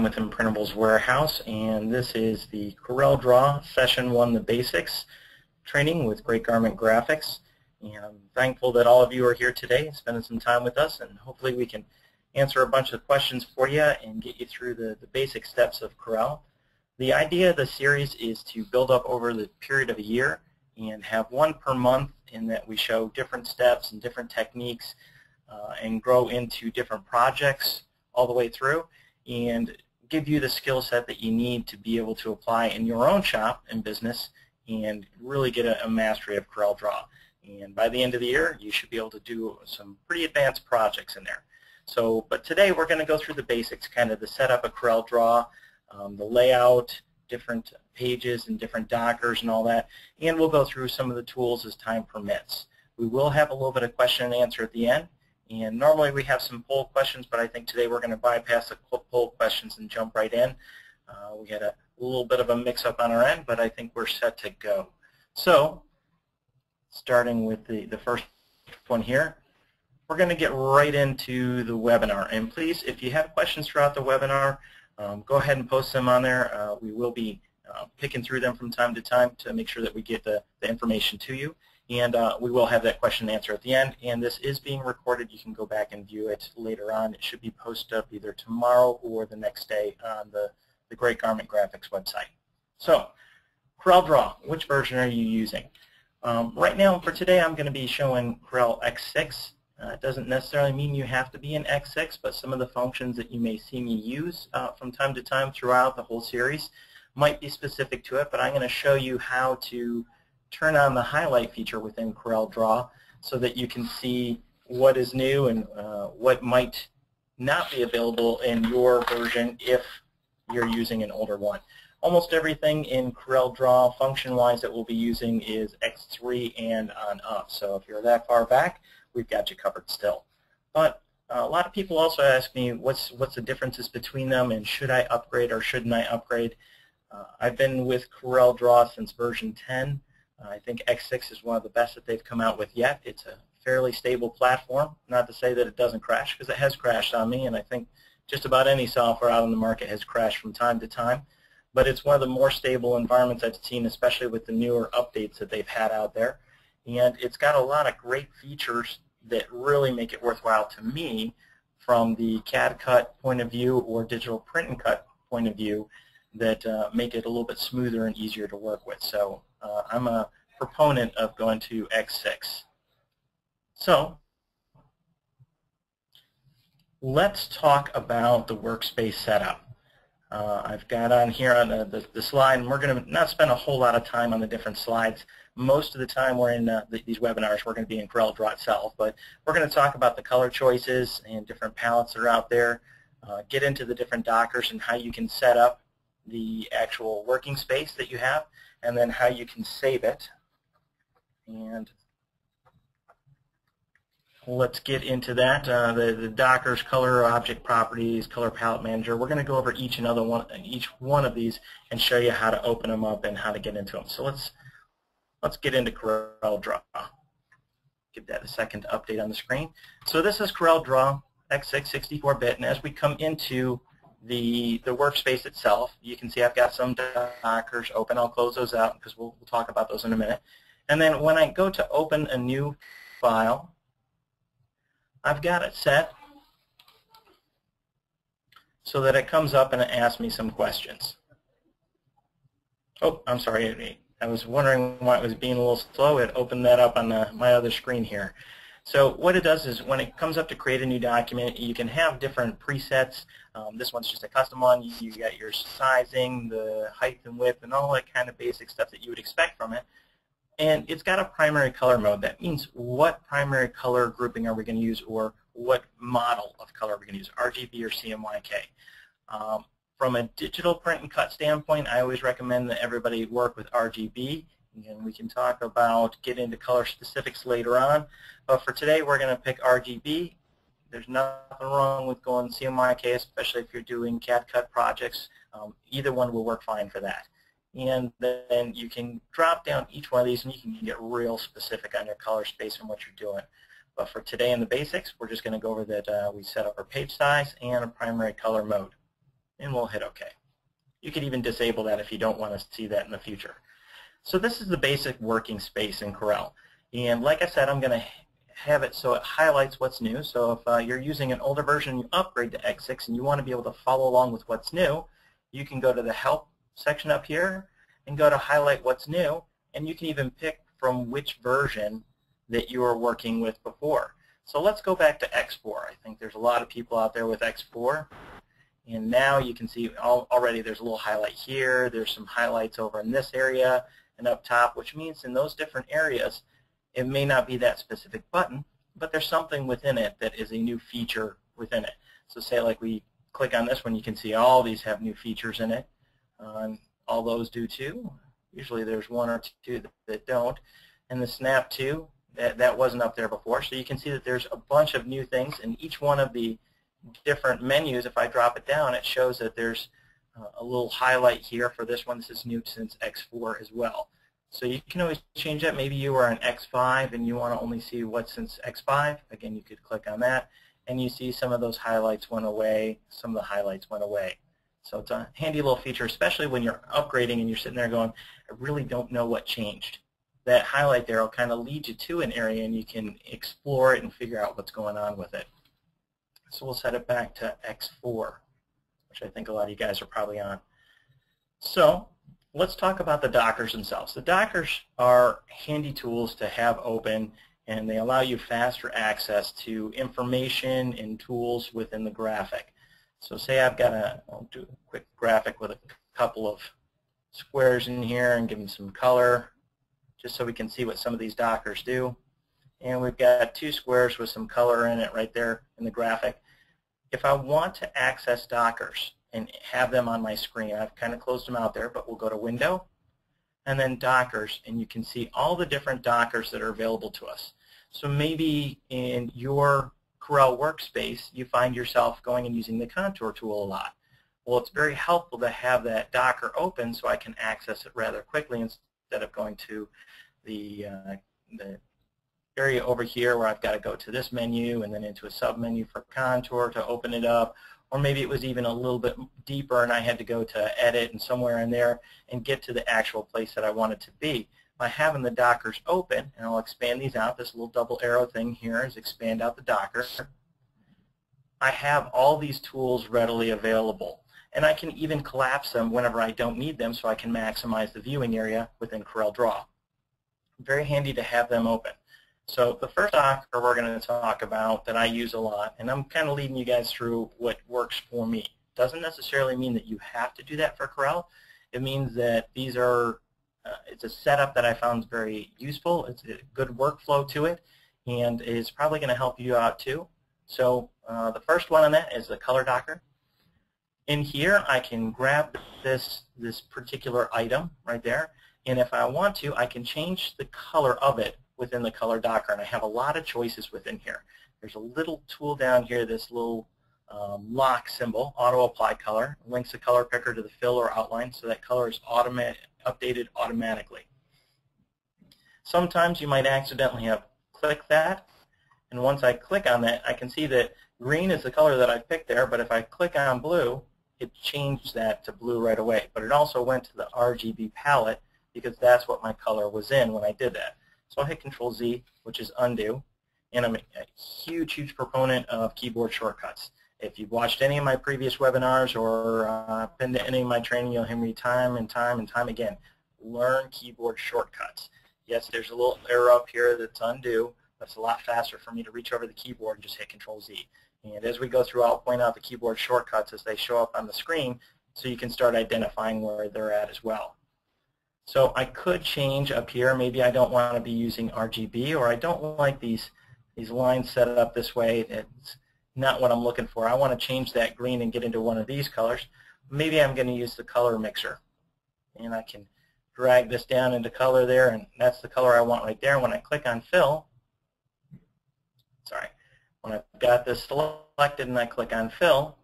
with Imprintable's Warehouse, and this is the CorelDraw Session 1, the Basics training with Great Garment Graphics. And I'm thankful that all of you are here today, spending some time with us, and hopefully we can answer a bunch of questions for you and get you through the basic steps of Corel. The idea of the series is to build up over the period of a year and have one per month in that we show different steps and different techniques and grow into different projects all the way through and give you the skill set that you need to be able to apply in your own shop and business and really get a mastery of CorelDraw. And by the end of the year, you should be able to do some pretty advanced projects in there. So, but today we're going to go through the basics, kind of the setup of CorelDraw, the layout, different pages and different dockers and all that, and we'll go through some of the tools as time permits. We will have a little bit of question and answer at the end, and normally we have some poll questions, but I think today we're going to bypass the poll questions and jump right in. We had a little bit of a mix-up on our end, but I think we're set to go. So, starting with the first one here, we're going to get right into the webinar. And please, if you have questions throughout the webinar, go ahead and post them on there. We will be picking through them from time to time to make sure that we get the information to you. And we will have that question and answer at the end. And this is being recorded. You can go back and view it later on. It should be posted up either tomorrow or the next day on the Great Garment Graphics website. So, CorelDraw, which version are you using? Right now, for today, I'm going to be showing Corel X6. It doesn't necessarily mean you have to be in X6, but some of the functions that you may see me use from time to time throughout the whole series might be specific to it, but I'm going to show you how to turn on the highlight feature within CorelDraw so that you can see what is new and what might not be available in your version if you're using an older one. Almost everything in CorelDraw function-wise that we'll be using is X3 and on up. So if you're that far back, we've got you covered still. But a lot of people also ask me what's the differences between them and should I upgrade or shouldn't I upgrade. I've been with CorelDraw since version 10. I think X6 is one of the best that they've come out with yet. It's a fairly stable platform. Not to say that it doesn't crash, because it has crashed on me, and I think just about any software out on the market has crashed from time to time. But it's one of the more stable environments I've seen, especially with the newer updates that they've had out there. And it's got a lot of great features that really make it worthwhile to me from the CAD cut point of view or digital print and cut point of view that make it a little bit smoother and easier to work with. So I'm a proponent of going to X6. So let's talk about the workspace setup. I've got on here on the slide, and we're going to not spend a whole lot of time on the different slides. Most of the time we're in these webinars, we're going to be in CorelDraw itself, but we're going to talk about the color choices and different palettes that are out there, get into the different dockers and how you can set up the actual working space that you have, and then how you can save it. And let's get into that. The dockers, color object properties, color palette manager. We're going to go over each one of these and show you how to open them up and how to get into them. So let's get into CorelDraw. Give that a second to update on the screen. So this is CorelDraw X6 64-bit, and as we come into the workspace itself, you can see I've got some dockers open. I'll close those out because we'll talk about those in a minute. And then when I go to open a new file, I've got it set so that it comes up and it asks me some questions. Oh, I'm sorry. I was wondering why it was being a little slow. It opened that up on my other screen here. So what it does is when it comes up to create a new document, you can have different presets. This one's just a custom one. You got your sizing, the height and width, and all that kind of basic stuff that you would expect from it. And it's got a primary color mode. That means what primary color grouping are we going to use, or what model of color are we going to use, RGB or CMYK. From a digital print and cut standpoint, I always recommend that everybody work with RGB. And we can talk about, get into color specifics later on. But for today, we're going to pick RGB. There's nothing wrong with going CMYK, especially if you're doing CAD cut projects. Either one will work fine for that. And then you can drop down each one of these and you can get real specific on your color space and what you're doing. But for today in the basics, we're just going to go over that we set up our page size and a primary color mode. and we'll hit OK. You could even disable that if you don't want to see that in the future. So this is the basic working space in Corel. And like I said, I'm going to have it so it highlights what's new. So if you're using an older version, you upgrade to X6 and you want to be able to follow along with what's new, you can go to the Help section up here and go to Highlight What's New, and you can even pick from which version that you were working with before. So let's go back to X4. I think there's a lot of people out there with X4. And now you can see already there's a little highlight here. There's some highlights over in this area and up top, which means in those different areas, it may not be that specific button, but there's something within it that is a new feature within it. So say like we click on this one, you can see all these have new features in it. All those do too. Usually there's one or two that don't. And the Snap to, that wasn't up there before. So you can see that there's a bunch of new things, and each one of the different menus, if I drop it down, it shows that there's a little highlight here for this one. This is new since X4 as well. So you can always change that. Maybe you are on X5 and you want to only see what's since X5. Again, you could click on that, and you see some of those highlights went away. Some of the highlights went away. So it's a handy little feature, especially when you're upgrading and you're sitting there going, I really don't know what changed. That highlight there will kind of lead you to an area, and you can explore it and figure out what's going on with it. So we'll set it back to X4, which I think a lot of you guys are probably on. So let's talk about the dockers themselves. The dockers are handy tools to have open, and they allow you faster access to information and tools within the graphic. So say I've got I'll do a quick graphic with a couple of squares in here and give them some color, just so we can see what some of these dockers do. And we've got two squares with some color in it right there in the graphic. If I want to access dockers and have them on my screen, I've kind of closed them out there, but we'll go to Window and then Dockers, and you can see all the different dockers that are available to us. So maybe in your Corel workspace, you find yourself going and using the contour tool a lot. Well, it's very helpful to have that docker open so I can access it rather quickly instead of going to the area over here where I've got to go to this menu and then into a sub-menu for contour to open it up. Or maybe it was even a little bit deeper and I had to go to Edit and somewhere in there and get to the actual place that I want it to be. By having the dockers open, and I'll expand these out, this little double arrow thing here is expand out the docker. I have all these tools readily available. And I can even collapse them whenever I don't need them so I can maximize the viewing area within CorelDraw. Very handy to have them open. So the first docker we're going to talk about that I use a lot, and I'm kind of leading you guys through what works for me. Doesn't necessarily mean that you have to do that for Corel. It means that these are, it's a setup that I found very useful. It's a good workflow to it, and is probably going to help you out too. So the first one on that is the color docker. In here, I can grab this particular item right there, and if I want to, I can change the color of it within the color docker, and I have a lot of choices within here. There's a little tool down here, this little lock symbol, auto apply color, links the color picker to the fill or outline, so that color is updated automatically. Sometimes you might accidentally have clicked that, and once I click on that, I can see that green is the color that I picked there, but if I click on blue, it changed that to blue right away. But it also went to the RGB palette because that's what my color was in when I did that. So I'll hit Control-Z, which is undo, and I'm a huge, huge proponent of keyboard shortcuts. If you've watched any of my previous webinars or been to any of my training, you'll hear me time and time and time again. Learn keyboard shortcuts. Yes, there's a little arrow up here that's undo, but it's a lot faster for me to reach over the keyboard and just hit Control-Z. And as we go through, I'll point out the keyboard shortcuts as they show up on the screen so you can start identifying where they're at as well. So I could change up here. Maybe I don't want to be using RGB, or I don't like these lines set up this way. It's not what I'm looking for. I want to change that green and get into one of these colors. Maybe I'm going to use the color mixer. And I can drag this down into color there, and that's the color I want right there. When I click on fill, when I've got this selected and I click on fill,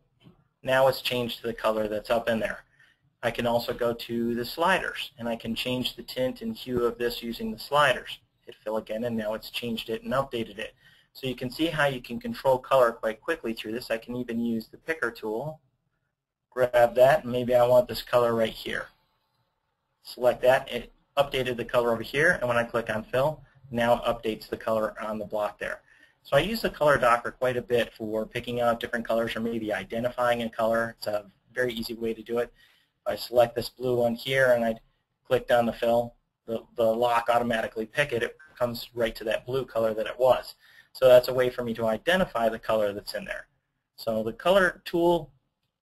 now it's changed to the color that's up in there. I can also go to the sliders, and I can change the tint and hue of this using the sliders. Hit fill again, and now it's changed it and updated it. So you can see how you can control color quite quickly through this. I can even use the picker tool grab that, and maybe I want this color right here. Select that. It updated the color over here, and when I click on fill, now it updates the color on the block there. So I use the color docker quite a bit for picking out different colors or maybe identifying a color. It's a very easy way to do it. If I select this blue one here and I click down the fill, the lock automatically pick it. It comes right to that blue color that it was. So that's a way for me to identify the color that's in there. So the color tool,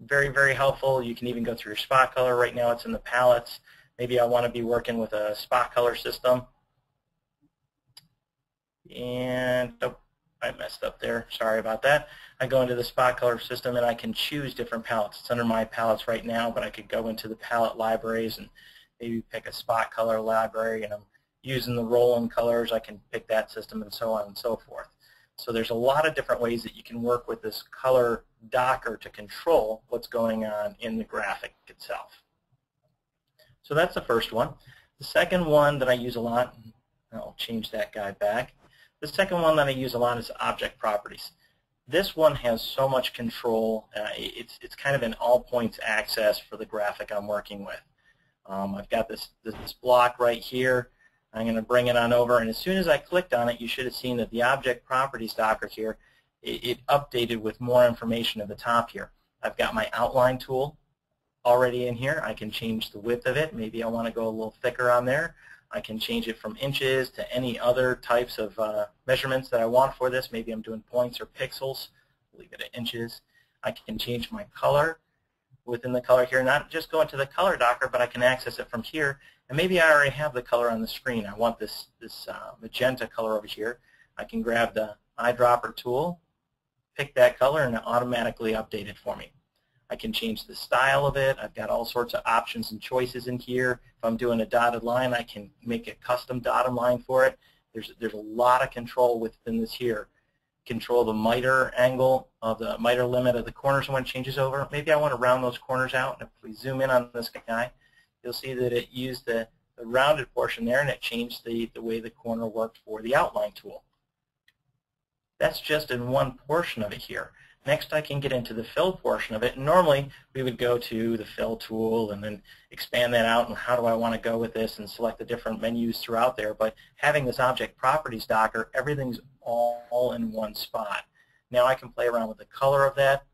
very, very helpful. You can even go through your spot color. Right now it's in the palettes. Maybe I want to be working with a spot color system. And oh, I messed up there. Sorry about that. I go into the spot color system and I can choose different palettes. It's under my palettes right now, but I could go into the palette libraries and maybe pick a spot color library, and I'm using the roll-in colors. I can pick that system and so on and so forth. So there's a lot of different ways that you can work with this color docker to control what's going on in the graphic itself. So that's the first one. The second one that I use a lot, I'll change that guy back. The second one that I use a lot is object properties. This one has so much control. It's kind of an all points access for the graphic I'm working with. I've got this block right here. I'm going to bring it on over, and as soon as I clicked on it, you should have seen that the object properties docker here, it updated with more information at the top here. I've got my outline tool already in here. I can change the width of it. Maybe I want to go a little thicker on there. I can change it from inches to any other types of measurements that I want for this. Maybe I'm doing points or pixels. Leave it at inches. I can change my color within the color here, not just go into the color docker, but I can access it from here. And maybe I already have the color on the screen. I want this magenta color over here. I can grab the eyedropper tool, pick that color, and it automatically update it for me. I can change the style of it. I've got all sorts of options and choices in here. If I'm doing a dotted line, I can make a custom dotted line for it. There's a lot of control within this here. Control the miter angle of the miter limit of the corners when it changes over. Maybe I want to round those corners out. And if we zoom in on this guy, you'll see that it used the rounded portion there, and it changed the way the corner worked for the outline tool. That's just in one portion of it here. Next, I can get into the fill portion of it. And normally, we would go to the fill tool and then expand that out, and how do I want to go with this, and select the different menus throughout there. But having this object properties docker, everything's all in one spot. Now I can play around with the color of that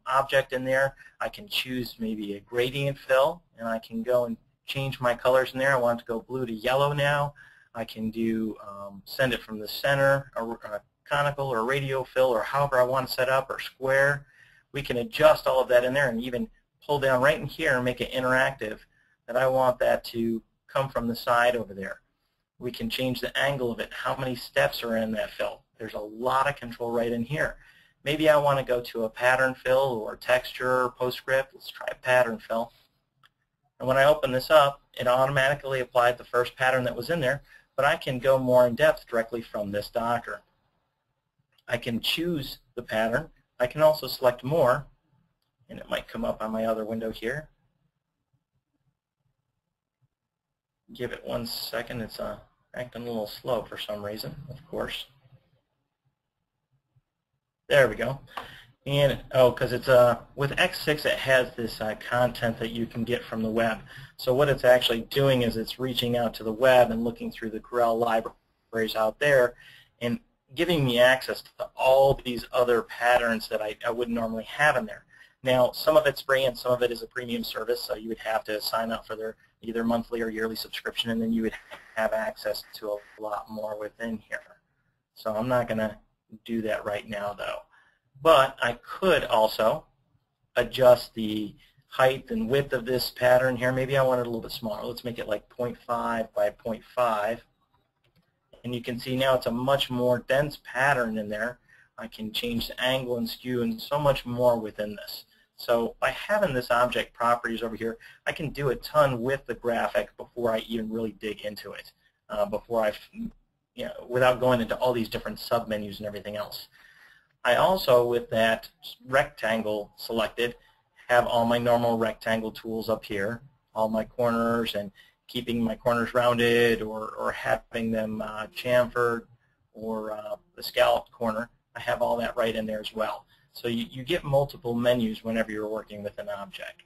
object in there. I can choose maybe a gradient fill, and I can go and change my colors in there. I want it to go blue to yellow now. I can do send it from the center, a conical or radial fill, or however I want to set up, or square. We can adjust all of that in there and even pull down right in here and make it interactive, that I want that to come from the side over there. We can change the angle of it, how many steps are in that fill. There's a lot of control right in here. Maybe I want to go to a pattern fill or texture or postscript. Let's try a pattern fill. And when I open this up, it automatically applied the first pattern that was in there, but I can go more in depth directly from this docker. I can choose the pattern. I can also select more, and it might come up on my other window here. Give it 1 second. It's acting a little slow for some reason, of course. There we go. And because it's with X6, it has this content that you can get from the web. So what it's actually doing is it's reaching out to the web and looking through the Corel libraries out there and giving me access to all these other patterns that I wouldn't normally have in there. Now, some of it's free and some of it is a premium service, so you would have to sign up for their either monthly or yearly subscription, and then you would have access to a lot more within here. So I'm not going to do that right now, though. But I could also adjust the height and width of this pattern here. Maybe I want it a little bit smaller. Let's make it like 0.5 by 0.5. And you can see now it's a much more dense pattern in there. I can change the angle and skew and so much more within this. So by having this object properties over here, I can do a ton with the graphic before I even really dig into it, without going into all these different submenus and everything else. I also, with that rectangle selected, have all my normal rectangle tools up here, all my corners, and keeping my corners rounded or having them chamfered or the scalloped corner. I have all that right in there as well. So you get multiple menus whenever you're working with an object.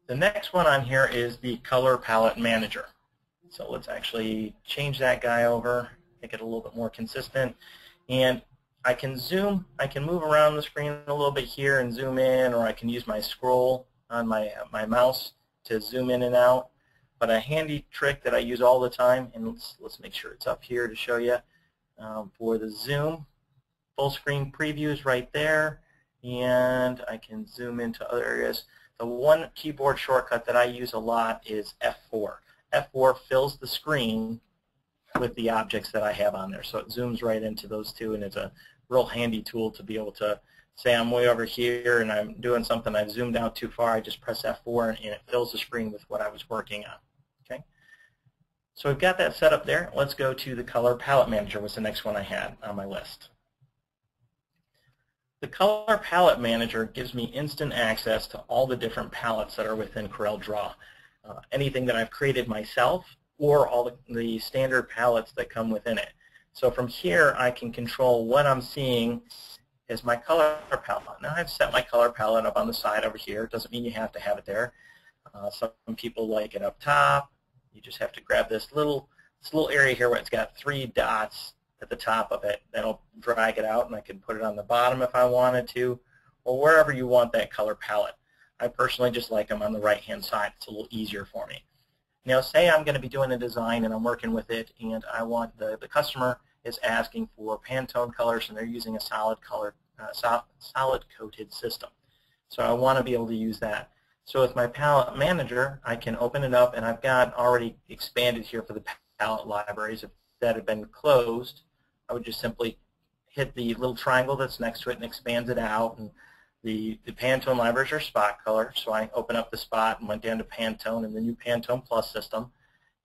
The next one on here is the Color Palette Manager. So let's actually change that guy over, make it a little bit more consistent. And I can zoom, I can move around the screen a little bit here and zoom in, or I can use my scroll on my mouse to zoom in and out. But a handy trick that I use all the time, and let's make sure it's up here to show you, for the zoom, full screen preview is right there, and I can zoom into other areas. The one keyboard shortcut that I use a lot is F4. F4 fills the screen with the objects that I have on there, so it zooms right into those two, and it's a real handy tool to be able to say I'm way over here and I'm doing something, I've zoomed out too far, I just press F4 and it fills the screen with what I was working on. Okay, so we've got that set up there. Let's go to the Color Palette Manager, was the next one I had on my list. The Color Palette Manager gives me instant access to all the different palettes that are within CorelDraw. Anything that I've created myself, or all the standard palettes that come within it. So from here I can control what I'm seeing as my color palette. Now I've set my color palette up on the side over here. It doesn't mean you have to have it there. Some people like it up top. You just have to grab this little area here where it's got 3 dots at the top of it. That'll drag it out, and I can put it on the bottom if I wanted to, or wherever you want that color palette. I personally just like them on the right-hand side. It's a little easier for me. Now, say I'm going to be doing a design and I'm working with it, and I want the customer is asking for Pantone colors, and they're using a solid coated system. So I want to be able to use that. So with my palette manager, I can open it up, and I've got already expanded here for the palette libraries. If that had been closed, I would just simply hit the little triangle that's next to it and expands it out. And the Pantone libraries are spot color, so I open up the spot and went down to Pantone and the new Pantone Plus system,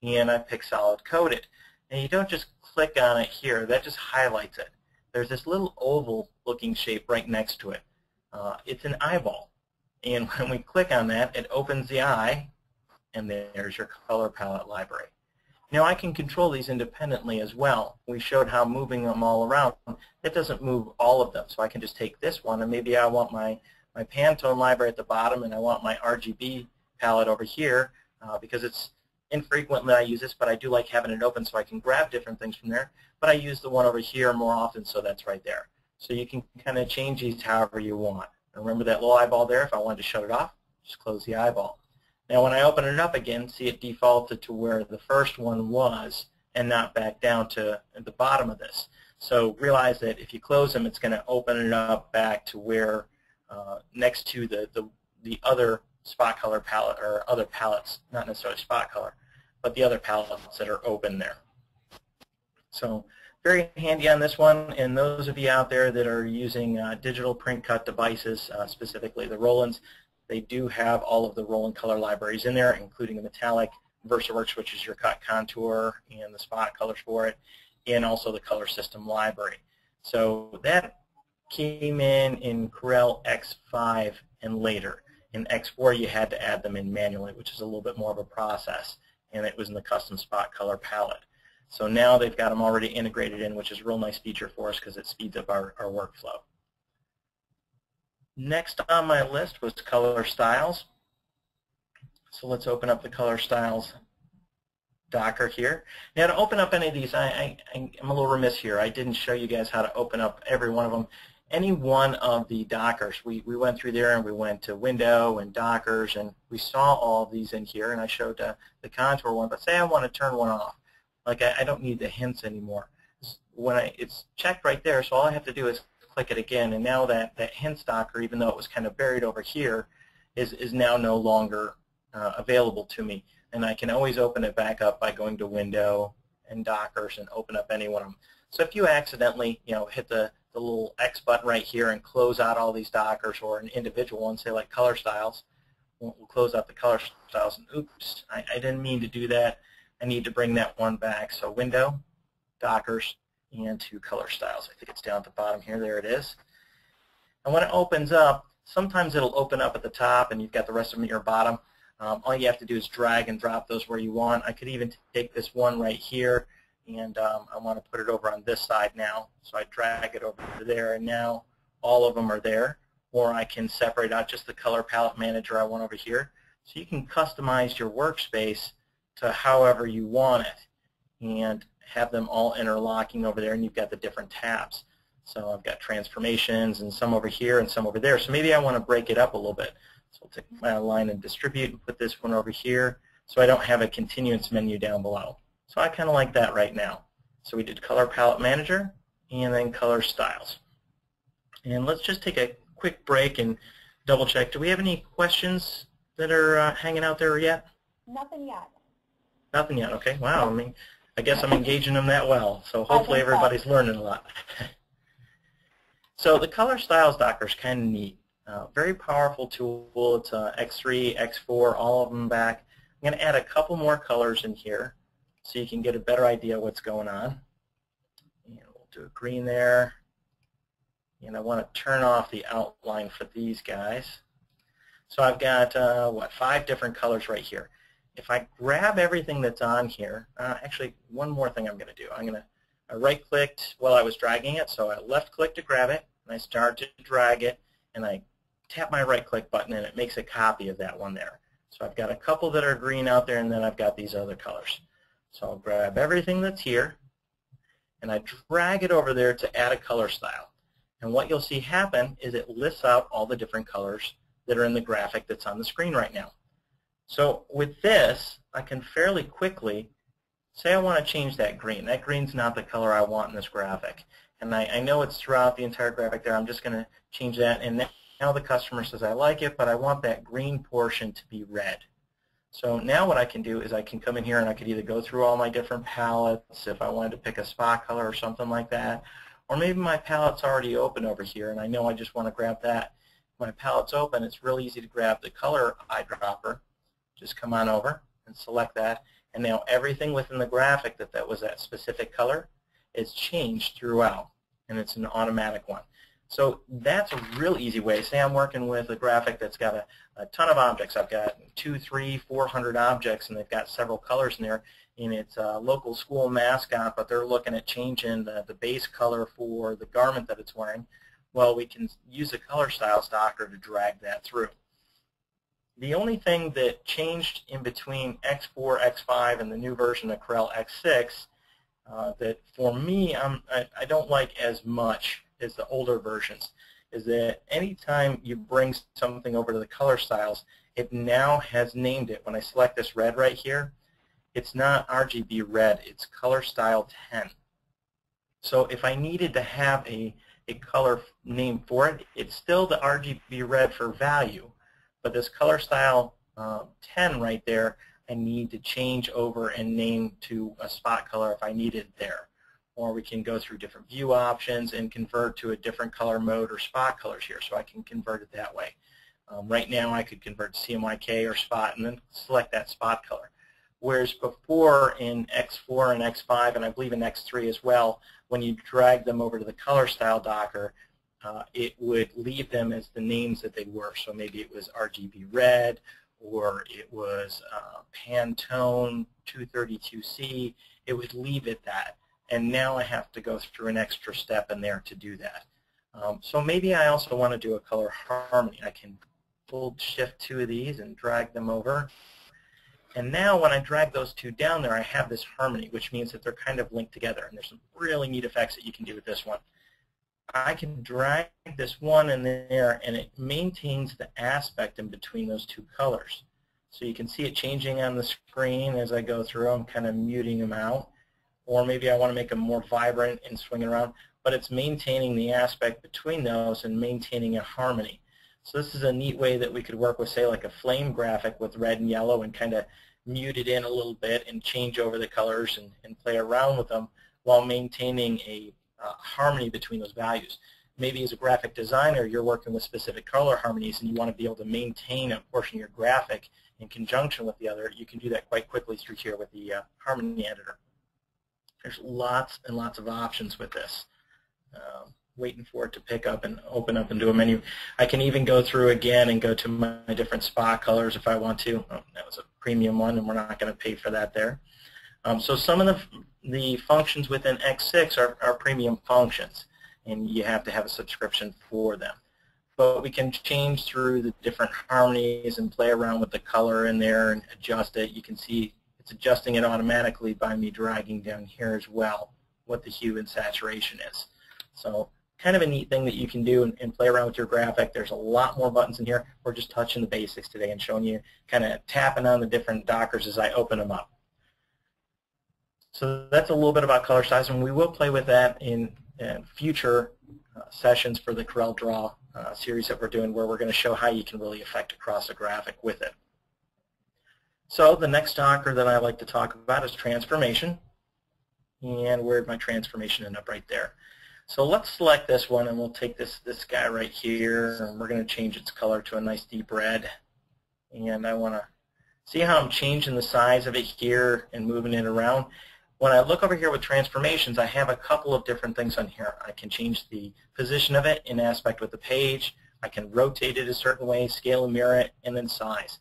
and I pick solid coated. And you don't just click on it here, that just highlights it. There's this little oval looking shape right next to it. It's an eyeball, and when we click on that, it opens the eye, and there's your color palette library. Now I can control these independently as well. We showed how moving them all around, it doesn't move all of them. So I can just take this one, and maybe I want my Pantone library at the bottom, and I want my RGB palette over here, because it's infrequently I use this, but I do like having it open so I can grab different things from there. But I use the one over here more often, so that's right there. So you can kind of change these however you want. Remember that little eyeball there? If I wanted to shut it off, just close the eyeball. Now when I open it up again, see it defaulted to where the first one was and not back down to the bottom of this. So realize that if you close them, it's going to open it up back to where next to the other spot color palette, or other palettes, not necessarily spot color, but the other palettes that are open there. So very handy on this one, and those of you out there that are using digital print cut devices, specifically the Rolands, they do have all of the Roland color libraries in there, including the metallic, VersaWorks, which is your cut contour, and the spot colors for it, and also the color system library. So that came in Corel X5 and later. In X4, you had to add them in manually, which is a little bit more of a process, and it was in the custom spot color palette. So now they've got them already integrated in, which is a real nice feature for us because it speeds up our workflow. Next on my list was color styles. So let's open up the color styles docker here. Now to open up any of these, I'm a little remiss here. I didn't show you guys how to open up every one of them. Any one of the dockers, we went through there and we went to window and dockers, and we saw all of these in here, and I showed the contour one. But say I want to turn one off. Like I don't need the hints anymore. When it's checked right there, so all I have to do is click it again, and now that hints docker, even though it was kind of buried over here, is now no longer available to me. And I can always open it back up by going to window and dockers and open up any one of them. So if you accidentally hit the little X button right here and close out all these dockers, or an individual one, say like color styles, we'll close out the color styles, and oops, I didn't mean to do that. I need to bring that one back. So window, dockers, and to color styles. I think it's down at the bottom here. There it is. And when it opens up, sometimes it'll open up at the top and you've got the rest of them at your bottom. All you have to do is drag and drop those where you want. I could even take this one right here, and I want to put it over on this side now. So I drag it over to there, and now all of them are there, or I can separate out just the color palette manager I want over here. So you can customize your workspace to however you want it and have them all interlocking over there, and you've got the different tabs. So I've got transformations and some over here and some over there. So maybe I want to break it up a little bit. So I'll take my line and distribute and put this one over here so I don't have a continuous menu down below. So I kind of like that right now. So we did color palette manager and then color styles. And let's just take a quick break and double check. Do we have any questions that are hanging out there yet? Nothing yet. Nothing yet. Okay. Wow. I mean, I guess I'm engaging them that well. So hopefully everybody's learning a lot. So the color styles docker is kind of neat. Very powerful tool. It's X3, X4, all of them back. I'm going to add a couple more colors in here so you can get a better idea of what's going on. And we'll do a green there. And I want to turn off the outline for these guys. So I've got, 5 different colors right here. If I grab everything that's on here, actually one more thing I'm going to do. I'm going to right-clicked while I was dragging it, so I left-click to grab it, and I start to drag it, and I tap my right-click button, and it makes a copy of that one there. So I've got a couple that are green out there, and then I've got these other colors. So I'll grab everything that's here, and I drag it over there to add a color style. And what you'll see happen is it lists out all the different colors that are in the graphic that's on the screen right now. So with this, I can fairly quickly say I want to change that green. That green's not the color I want in this graphic. And I know it's throughout the entire graphic there. I'm just going to change that. And now the customer says, I like it, but I want that green portion to be red. So now what I can do is I can come in here and I could either go through all my different palettes if I wanted to pick a spot color or something like that. Or maybe my palette's already open over here and I know I just want to grab that. When my palette's open, it's real easy to grab the color eyedropper. Just come on over and select that. And now everything within the graphic that was that specific color is changed throughout, and it's an automatic one. So that's a real easy way. Say I'm working with a graphic that's got a ton of objects. I've got 200, 300, 400 objects, and they've got several colors in there. And it's a local school mascot, but they're looking at changing the base color for the garment that it's wearing. Well, we can use the color styles docker to drag that through. The only thing that changed in between X4, X5, and the new version of Corel X6 that for me I don't like as much as the older versions is that anytime you bring something over to the color styles, it now has named it. When I select this red right here, it's not RGB red, it's color style 10. So if I needed to have a color name for it, it's still the RGB red for value. But this color style 10 right there, I need to change over and name to a spot color if I need it there. Or we can go through different view options and convert to a different color mode or spot colors here, so I can convert it that way. Right now I could convert to CMYK or spot and then select that spot color. Whereas before in X4 and X5, and I believe in X3 as well, when you drag them over to the color style docker, it would leave them as the names that they were. So maybe it was RGB red, or it was Pantone 232C. It would leave it that. And now I have to go through an extra step in there to do that. So maybe I also want to do a color harmony. I can hold shift 2 of these and drag them over. And now when I drag those two down there, I have this harmony, which means that they're kind of linked together. And there's some really neat effects that you can do with this one. I can drag this one in there, and it maintains the aspect in between those two colors. So you can see it changing on the screen as I go through. I'm kind of muting them out. Or maybe I want to make them more vibrant and swing it around. But it's maintaining the aspect between those and maintaining a harmony. So this is a neat way that we could work with, say, like a flame graphic with red and yellow and kind of mute it in a little bit and change over the colors and play around with them while maintaining a harmony between those values. Maybe as a graphic designer, you're working with specific color harmonies and you want to be able to maintain a portion of your graphic in conjunction with the other. You can do that quite quickly through here with the harmony editor. There's lots and lots of options with this. Waiting for it to pick up and open up into a menu. I can even go through again and go to my different spot colors if I want to. Oh, that was a premium one, and we're not going to pay for that there. So some of the functions within X6 are premium functions. and you have to have a subscription for them. But we can change through the different harmonies and play around with the color in there and adjust it. You can see it's adjusting it automatically by me dragging down here as well what the hue and saturation is. So kind of a neat thing that you can do and play around with your graphic. There's a lot more buttons in here. We're just touching the basics today and showing you, kind of tapping on the different dockers as I open them up. So that's a little bit about color size, and we will play with that in future sessions for the CorelDraw series that we're doing, where we're going to show how you can really affect across a graphic with it. So the next docker that I like to talk about is transformation. And where'd my transformation end up? Right there. So let's select this one, and we'll take this guy right here, and we're going to change its color to a nice deep red. And I want to see how I'm changing the size of it here and moving it around. When I look over here with transformations, I have a couple of different things on here. I can change the position of it in aspect with the page. I can rotate it a certain way, scale and mirror it, and then size.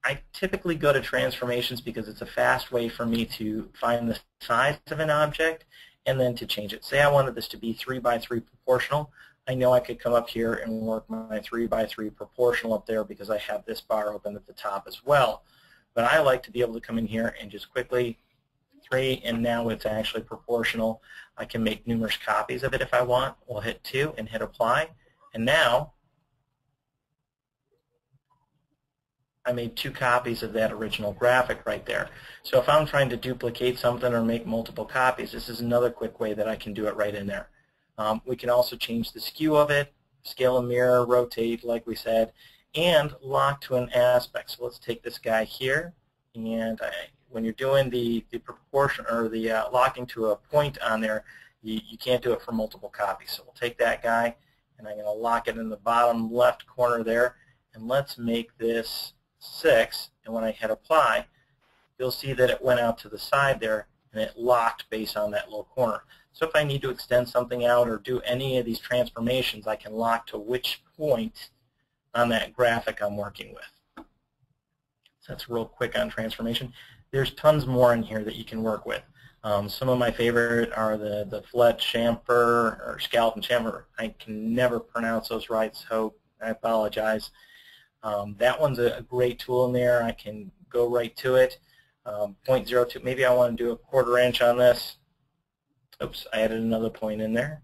I typically go to transformations because it's a fast way for me to find the size of an object and then to change it. Say I wanted this to be 3:3 proportional. I know I could come up here and work my 3:3 proportional up there because I have this bar open at the top as well. But I like to be able to come in here and just quickly 3, and now it's actually proportional. I can make numerous copies of it if I want. We'll hit 2 and hit apply. And now I made 2 copies of that original graphic right there. So if I'm trying to duplicate something or make multiple copies, this is another quick way that I can do it right in there. We can also change the skew of it, scale and mirror, rotate, like we said, and lock to an aspect. So let's take this guy here, and when you're doing the proportion or the locking to a point on there, you can't do it for multiple copies. So we'll take that guy, and I'm going to lock it in the bottom left corner there, and let's make this 6, and when I hit apply, you'll see that it went out to the side there and it locked based on that little corner. So if I need to extend something out or do any of these transformations, I can lock to which point on that graphic I'm working with. So that's real quick on transformation. There's tons more in here that you can work with. Some of my favorite are the flet chamfer or scallop and chamfer. I can never pronounce those right, so I apologize. That one's a great tool in there. I can go right to it. 0.02, maybe I want to do a 1/4 inch on this. Oops, I added another point in there.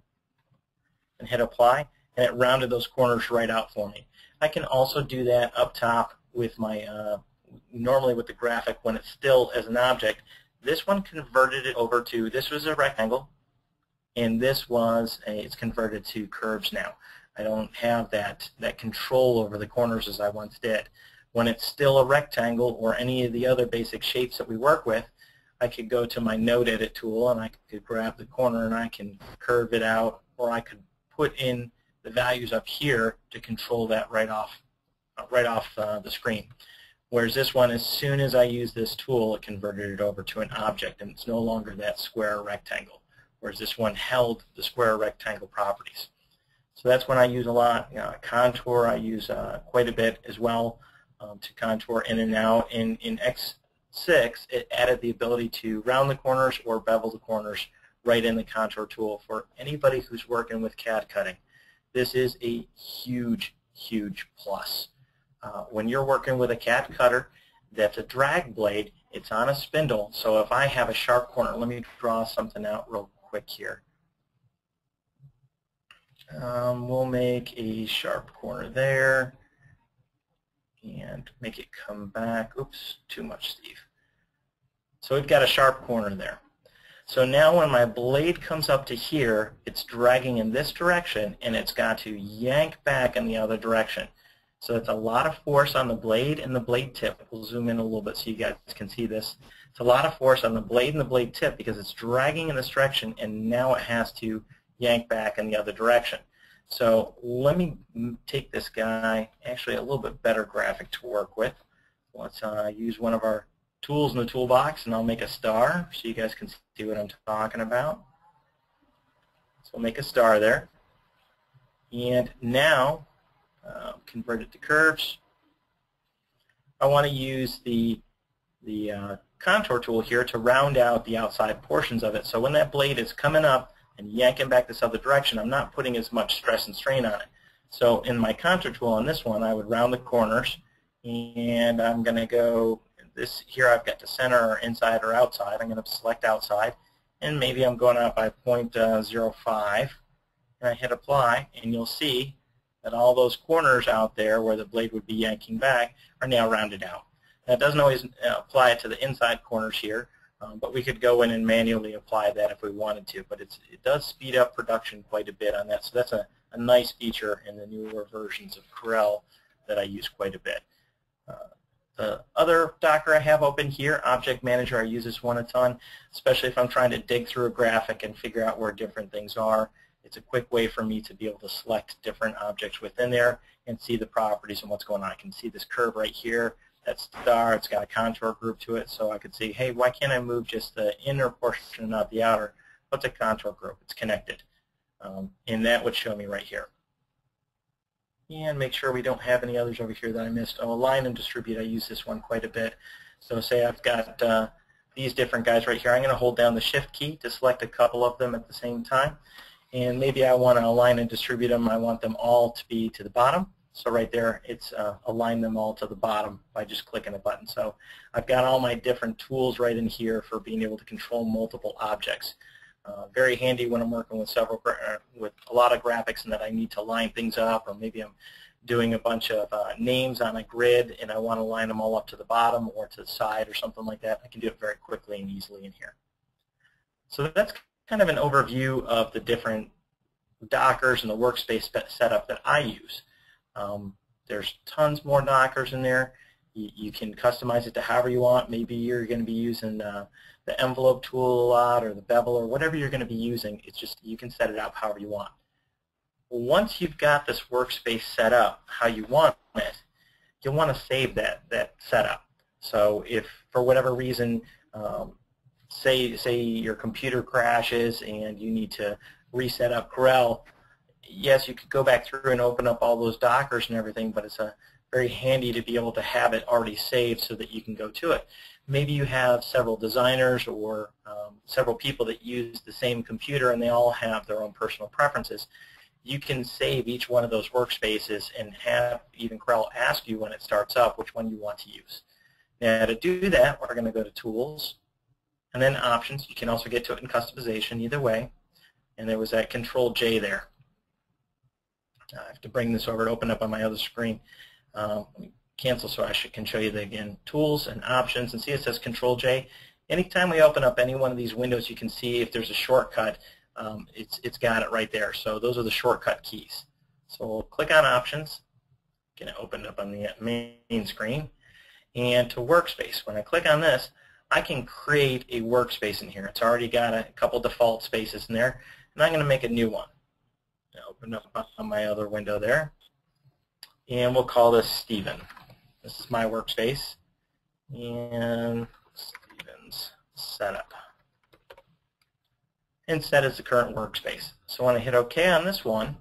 And hit apply, and it rounded those corners right out for me. I can also do that up top with my, normally with the graphic when it's still as an object. This one converted it over to, this was a rectangle, and this was, it's converted to curves now. I don't have that control over the corners as I once did. When it's still a rectangle or any of the other basic shapes that we work with, I could go to my node edit tool and I could grab the corner and I can curve it out, or I could put in the values up here to control that right off the screen. Whereas this one, as soon as I use this tool, it converted it over to an object, and it's no longer that square or rectangle. Whereas this one held the square or rectangle properties. So that's when I use a lot. Contour I use quite a bit as well to contour in and out. In X6, it added the ability to round the corners or bevel the corners right in the contour tool for anybody who's working with CAD cutting. This is a huge, huge plus. When you're working with a CAD cutter that's a drag blade, it's on a spindle. So if I have a sharp corner, let me draw something out real quick here. We'll make a sharp corner there and make it come back. Oops, too much, Steve. So we've got a sharp corner there. So now when my blade comes up to here, it's dragging in this direction, and it's got to yank back in the other direction. So it's a lot of force on the blade and the blade tip. We'll zoom in a little bit so you guys can see this. It's a lot of force on the blade and the blade tip because it's dragging in this direction, and now it has to yank back in the other direction. So let me take this guy, actually a little bit better graphic to work with. Let's use one of our tools in the toolbox, and I'll make a star so you guys can see what I'm talking about. So we'll make a star there. And now, convert it to curves. I want to use the contour tool here to round out the outside portions of it. So when that blade is coming up and yanking back this other direction, I'm not putting as much stress and strain on it. So in my contour tool on this one, I would round the corners, and I'm going to go this here. I've got the center or inside or outside. I'm going to select outside, and maybe I'm going out by 0.05, and I hit apply, and you'll see that all those corners out there where the blade would be yanking back are now rounded out. That doesn't always apply it to the inside corners here, but we could go in and manually apply that if we wanted to. But it does speed up production quite a bit on that, so that's a nice feature in the newer versions of Corel that I use quite a bit. The other docker I have open here, Object Manager, I use this one a ton, especially if I'm trying to dig through a graphic and figure out where different things are. It's a quick way for me to be able to select different objects within there and see the properties and what's going on. I can see this curve right here, that star, it's got a contour group to it, so I could see, hey, why can't I move just the inner portion and not the outer? What's a contour group? It's connected. And that would show me right here. And make sure we don't have any others over here that I missed. Oh, align and distribute, I use this one quite a bit. So say I've got these different guys right here. I'm going to hold down the Shift key to select a couple of them at the same time. And maybe I want to align and distribute them. I want them all to be to the bottom. So right there, it's align them all to the bottom by just clicking a button. So I've got all my different tools right in here for being able to control multiple objects. Very handy when I'm working with with a lot of graphics and that I need to line things up, or maybe I'm doing a bunch of names on a grid and I want to line them all up to the bottom or to the side or something like that. I can do it very quickly and easily in here. So that's kind of an overview of the different dockers and the workspace setup that I use. There's tons more dockers in there. You can customize it to however you want. Maybe you're going to be using the envelope tool a lot, or the bevel, or whatever you're going to be using. It's just you can set it up however you want. Once you've got this workspace set up how you want it, you'll want to save that setup. So if for whatever reason, say your computer crashes and you need to reset up Corel, yes, you could go back through and open up all those dockers and everything, but it's very handy to be able to have it already saved so that you can go to it. Maybe you have several designers or several people that use the same computer and they all have their own personal preferences. You can save each one of those workspaces and have even Corel ask you when it starts up which one you want to use. Now to do that, we're going to go to Tools and then Options. You can also get to it in Customization either way. And there was that Control-J there. I have to bring this over to open up on my other screen. Let me cancel so I can show you again. Tools and Options, and see it says Control-J. Anytime we open up any one of these windows, you can see if there's a shortcut, it's got it right there. So those are the shortcut keys. So we'll click on Options. Going to open it up on the main screen. And to Workspace, when I click on this, I can create a workspace in here. It's already got a couple default spaces in there, and I'm going to make a new one. Open up on my other window there, and we'll call this Steven. This is my workspace, and Steven's setup. And set as the current workspace. So when I hit OK on this one,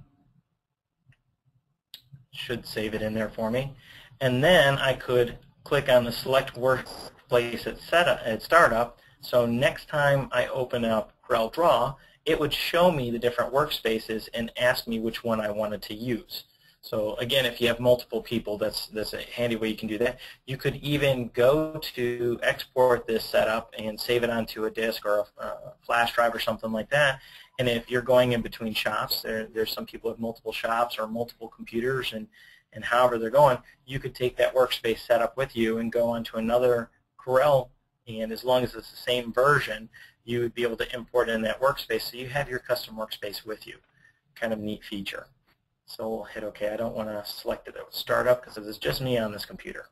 it should save it in there for me, and then I could click on the Select Workspace at Startup. So next time I open up CorelDraw, it would show me the different workspaces and ask me which one I wanted to use. So again, if you have multiple people, that's a handy way you can do that. You could even go to export this setup and save it onto a disk or a flash drive or something like that. And if you're going in between shops, there's some people with multiple shops or multiple computers, and however they're going, you could take that workspace setup with you and go onto another Corel, and as long as it's the same version, you would be able to import in that workspace so you have your custom workspace with you. Kind of neat feature. So we'll hit OK. I don't want to select it at startup because it's just me on this computer.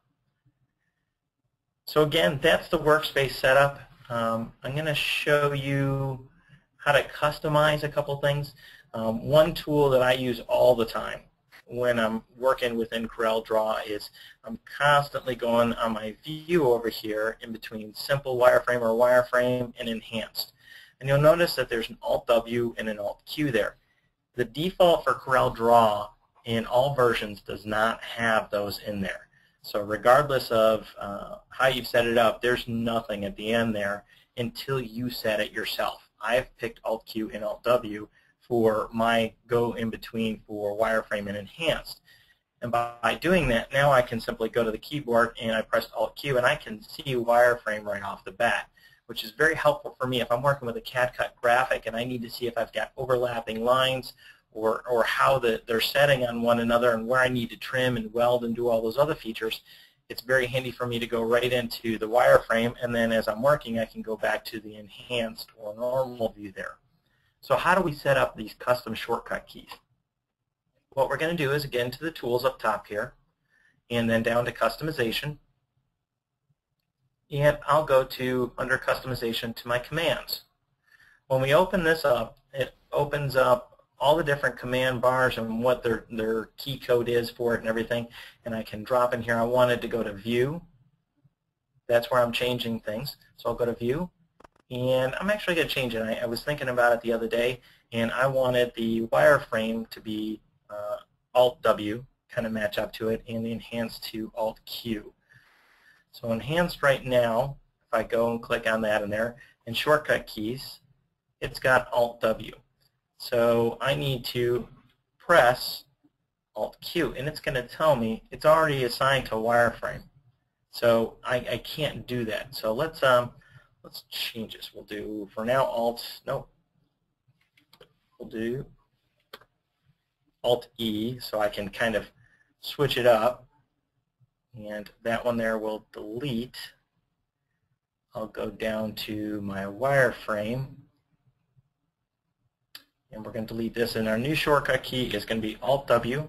So again, that's the workspace setup. I'm going to show you how to customize a couple things. One tool that I use all the time when I'm working within CorelDraw is I'm constantly going on my view over here in between simple wireframe or wireframe and enhanced. And you'll notice that there's an Alt-W and an Alt-Q there. The default for CorelDraw in all versions does not have those in there. So regardless of how you've set it up, there's nothing at the end there until you set it yourself. I've picked Alt-Q and Alt-W for my go in between for wireframe and enhanced. And by doing that, now I can simply go to the keyboard and I press Alt-Q and I can see wireframe right off the bat, which is very helpful for me if I'm working with a CAD cut graphic and I need to see if I've got overlapping lines or how they're setting on one another and where I need to trim and weld and do all those other features. It's very handy for me to go right into the wireframe, and then as I'm working I can go back to the enhanced or normal view there. So how do we set up these custom shortcut keys? What we're going to do is again to the tools up top here and then down to customization, and I'll go to under customization to my commands. When we open this up, it opens up all the different command bars and what their key code is for it and everything, and I can drop in here. I wanted to go to view. That's where I'm changing things. So I'll go to view, and I'm actually going to change it. I was thinking about it the other day, and I wanted the wireframe to be Alt-W, kind of match up to it, and the enhanced to Alt-Q. So enhanced right now, if I go and click on that in there, and shortcut keys, it's got Alt-W. So I need to press Alt-Q, and it's going to tell me it's already assigned to wireframe. So I can't do that. So let's change this. We'll do for now we'll do Alt-E, so I can kind of switch it up, and that one there will delete. I'll go down to my wireframe, and we're going to delete this, and our new shortcut key is going to be Alt-W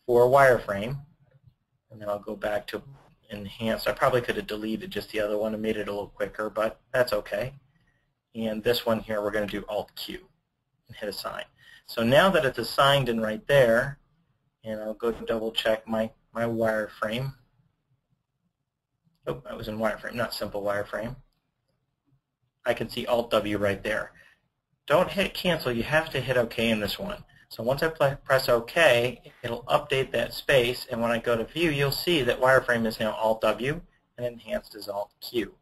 for wireframe, and then I'll go back to enhanced. I probably could have deleted just the other one and made it a little quicker, but that's okay. And this one here, we're going to do Alt-Q and hit assign. So now that it's assigned in right there, and I'll go to double check my wireframe. Oh, I was in wireframe, not simple wireframe. I can see Alt-W right there. Don't hit cancel, you have to hit OK in this one. So once I press OK, it'll update that space, and when I go to view, you'll see that wireframe is now Alt-W and enhanced is Alt-Q.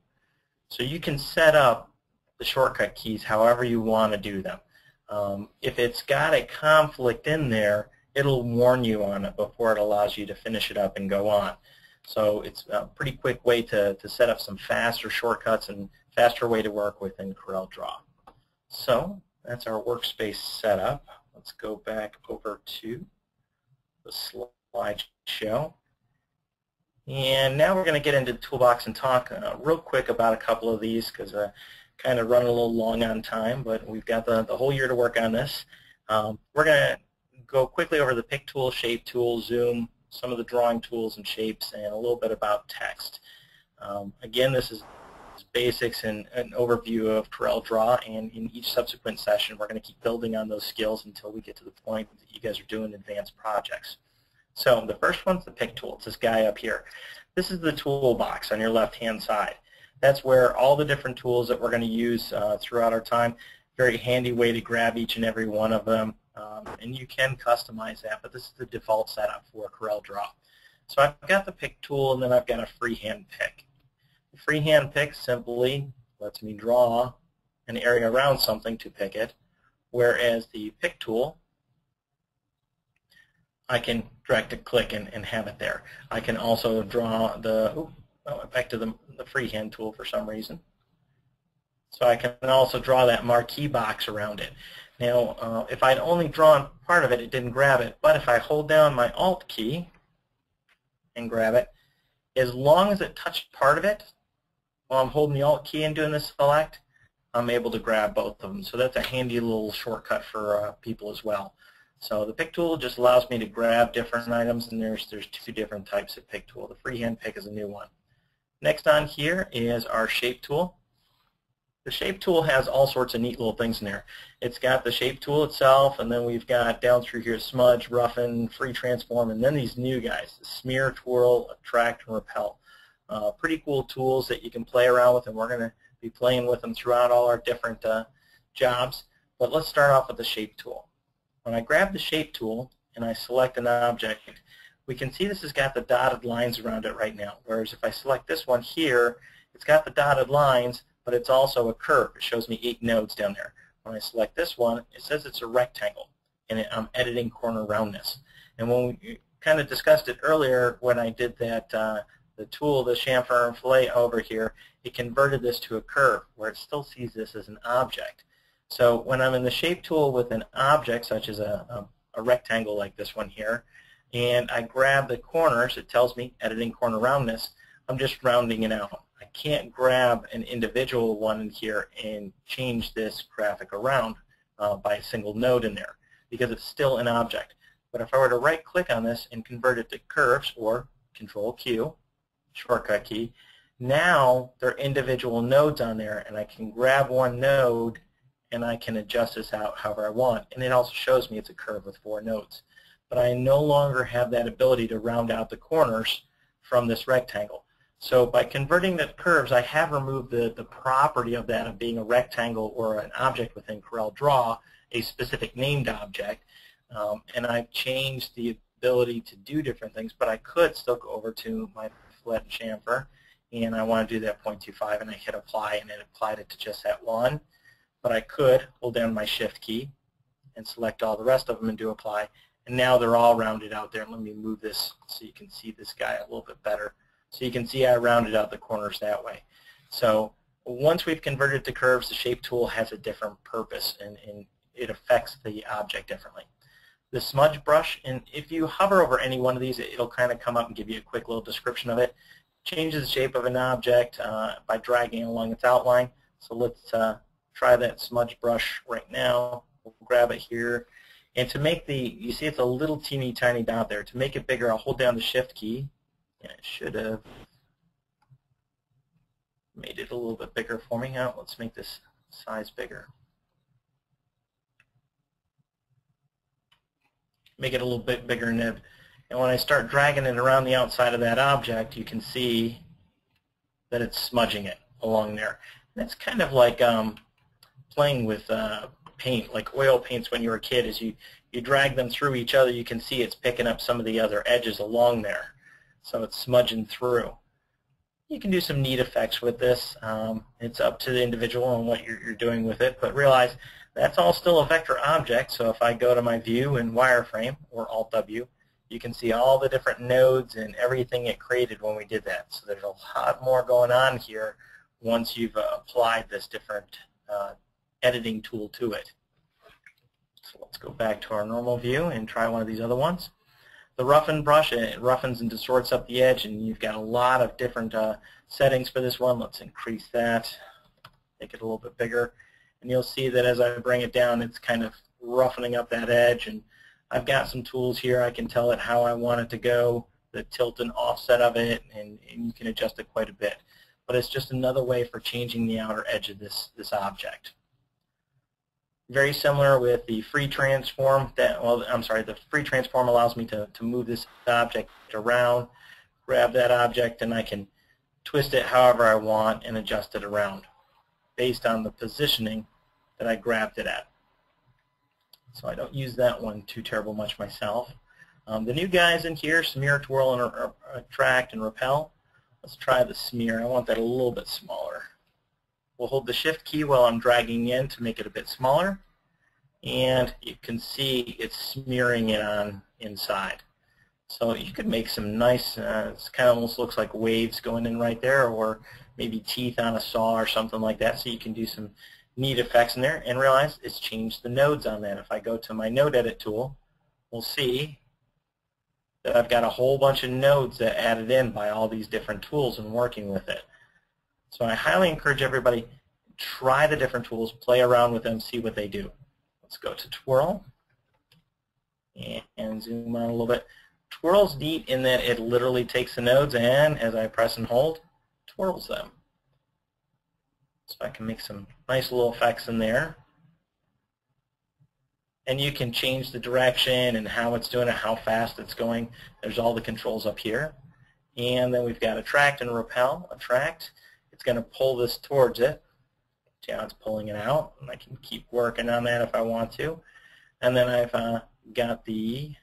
So you can set up the shortcut keys however you want to do them. If it's got a conflict in there, it'll warn you on it before it allows you to finish it up and go on. So it's a pretty quick way to set up some faster shortcuts and faster way to work within CorelDraw. So that's our workspace setup. Let's go back over to the slideshow. And now we're going to get into the toolbox and talk real quick about a couple of these because kind of running a little long on time, but we've got the whole year to work on this. We're going to go quickly over the pick tool, shape tool, zoom, some of the drawing tools and shapes, and a little bit about text. Again, this is basics and an overview of CorelDraw, and in each subsequent session we're going to keep building on those skills until we get to the point that you guys are doing advanced projects. So the first one's the pick tool. It's this guy up here. This is the toolbox on your left-hand side. That's where all the different tools that we're going to use throughout our time. Very handy way to grab each and every one of them, and you can customize that, but this is the default setup for CorelDraw. So I've got the pick tool, and then I've got a freehand pick. The freehand pick simply lets me draw an area around something to pick it, whereas the pick tool, I can drag to click and have it there. I can also draw the, back to the freehand tool for some reason. So I can also draw that marquee box around it. Now, if I'd only drawn part of it, it didn't grab it. But if I hold down my Alt key and grab it, as long as it touched part of it, while I'm holding the Alt key and doing this select, I'm able to grab both of them. So that's a handy little shortcut for people as well. So the pick tool just allows me to grab different items, and there's two different types of pick tool. The freehand pick is a new one. Next on here is our shape tool. The shape tool has all sorts of neat little things in there. It's got the shape tool itself, and then we've got down through here smudge, roughen, free transform, and then these new guys, smear, twirl, attract, and repel. Pretty cool tools that you can play around with, and we're going to be playing with them throughout all our different jobs. But let's start off with the shape tool. When I grab the shape tool and I select an object, we can see this has got the dotted lines around it right now, whereas if I select this one here, it's got the dotted lines, but it's also a curve. It shows me 8 nodes down there. When I select this one, it says it's a rectangle, and I'm editing corner roundness. And when we kind of discussed it earlier, when I did that, the tool, the chamfer and fillet over here, it converted this to a curve where it still sees this as an object. So when I'm in the shape tool with an object, such as a rectangle like this one here, and I grab the corners, it tells me editing corner roundness, I'm just rounding it out. I can't grab an individual one in here and change this graphic around by a single node in there because it's still an object. But if I were to right-click on this and convert it to curves, or Control-Q, shortcut key, now there are individual nodes on there, and I can grab one node and I can adjust this out however I want. And it also shows me it's a curve with 4 nodes. But I no longer have that ability to round out the corners from this rectangle. So by converting the curves, I have removed the property of that of being a rectangle or an object within CorelDraw, a specific named object, and I've changed the ability to do different things, but I could still go over to my fillet and chamfer, and I want to do that 0.25, and I hit apply, and it applied it to just that one. But I could hold down my shift key and select all the rest of them and do apply, and now they're all rounded out there. Let me move this so you can see this guy a little bit better. So you can see I rounded out the corners that way. So once we've converted to curves, the shape tool has a different purpose, and it affects the object differently. The smudge brush, and if you hover over any one of these, it'll kind of come up and give you a quick little description of it. Changes the shape of an object by dragging along its outline. So let's try that smudge brush right now. We'll grab it here. And to make you see it's a little teeny tiny dot there. To make it bigger, I'll hold down the shift key. And it should have made it a little bit bigger for me. Now let's make this size bigger. Make it a little bit bigger nib. And when I start dragging it around the outside of that object, you can see that it's smudging it along there. And it's kind of like playing with paint, like oil paints when you were a kid. As you drag them through each other, you can see it's picking up some of the other edges along there. So it's smudging through. You can do some neat effects with this. It's up to the individual and what you're doing with it, but realize that's all still a vector object. So if I go to my view in wireframe, or Alt-W, you can see all the different nodes and everything it created when we did that. So there's a lot more going on here once you've applied this different editing tool to it. So let's go back to our normal view and try one of these other ones. The roughen brush, it roughens and distorts up the edge, and you've got a lot of different settings for this one. Let's increase that, make it a little bit bigger, and you'll see that as I bring it down, it's kind of roughening up that edge. And I've got some tools here. I can tell it how I want it to go, the tilt and offset of it, and you can adjust it quite a bit. But it's just another way for changing the outer edge of this object. Very similar with the free transform. The free transform allows me to move this object around, grab that object, and I can twist it however I want and adjust it around based on the positioning that I grabbed it at. So I don't use that one too terrible much myself. The new guys in here, smear, twirl, and attract, and repel. Let's try the smear. I want that a little bit smaller. We'll hold the shift key while I'm dragging in to make it a bit smaller, and you can see it's smearing it on inside. So you could make some nice, it kind of almost looks like waves going in right there, or maybe teeth on a saw or something like that, so you can do some neat effects in there. And realize it's changed the nodes on that. If I go to my node edit tool, we'll see that I've got a whole bunch of nodes that added in by all these different tools and working with it. So I highly encourage everybody, try the different tools, play around with them, see what they do. Let's go to twirl and zoom out a little bit. Twirl's neat in that it literally takes the nodes and, as I press and hold, twirls them. So I can make some nice little effects in there. And you can change the direction and how it's doing it, how fast it's going. There's all the controls up here. And then we've got attract and repel. Attract, it's going to pull this towards it. See how it's pulling it out? And I can keep working on that if I want to. And then I've got the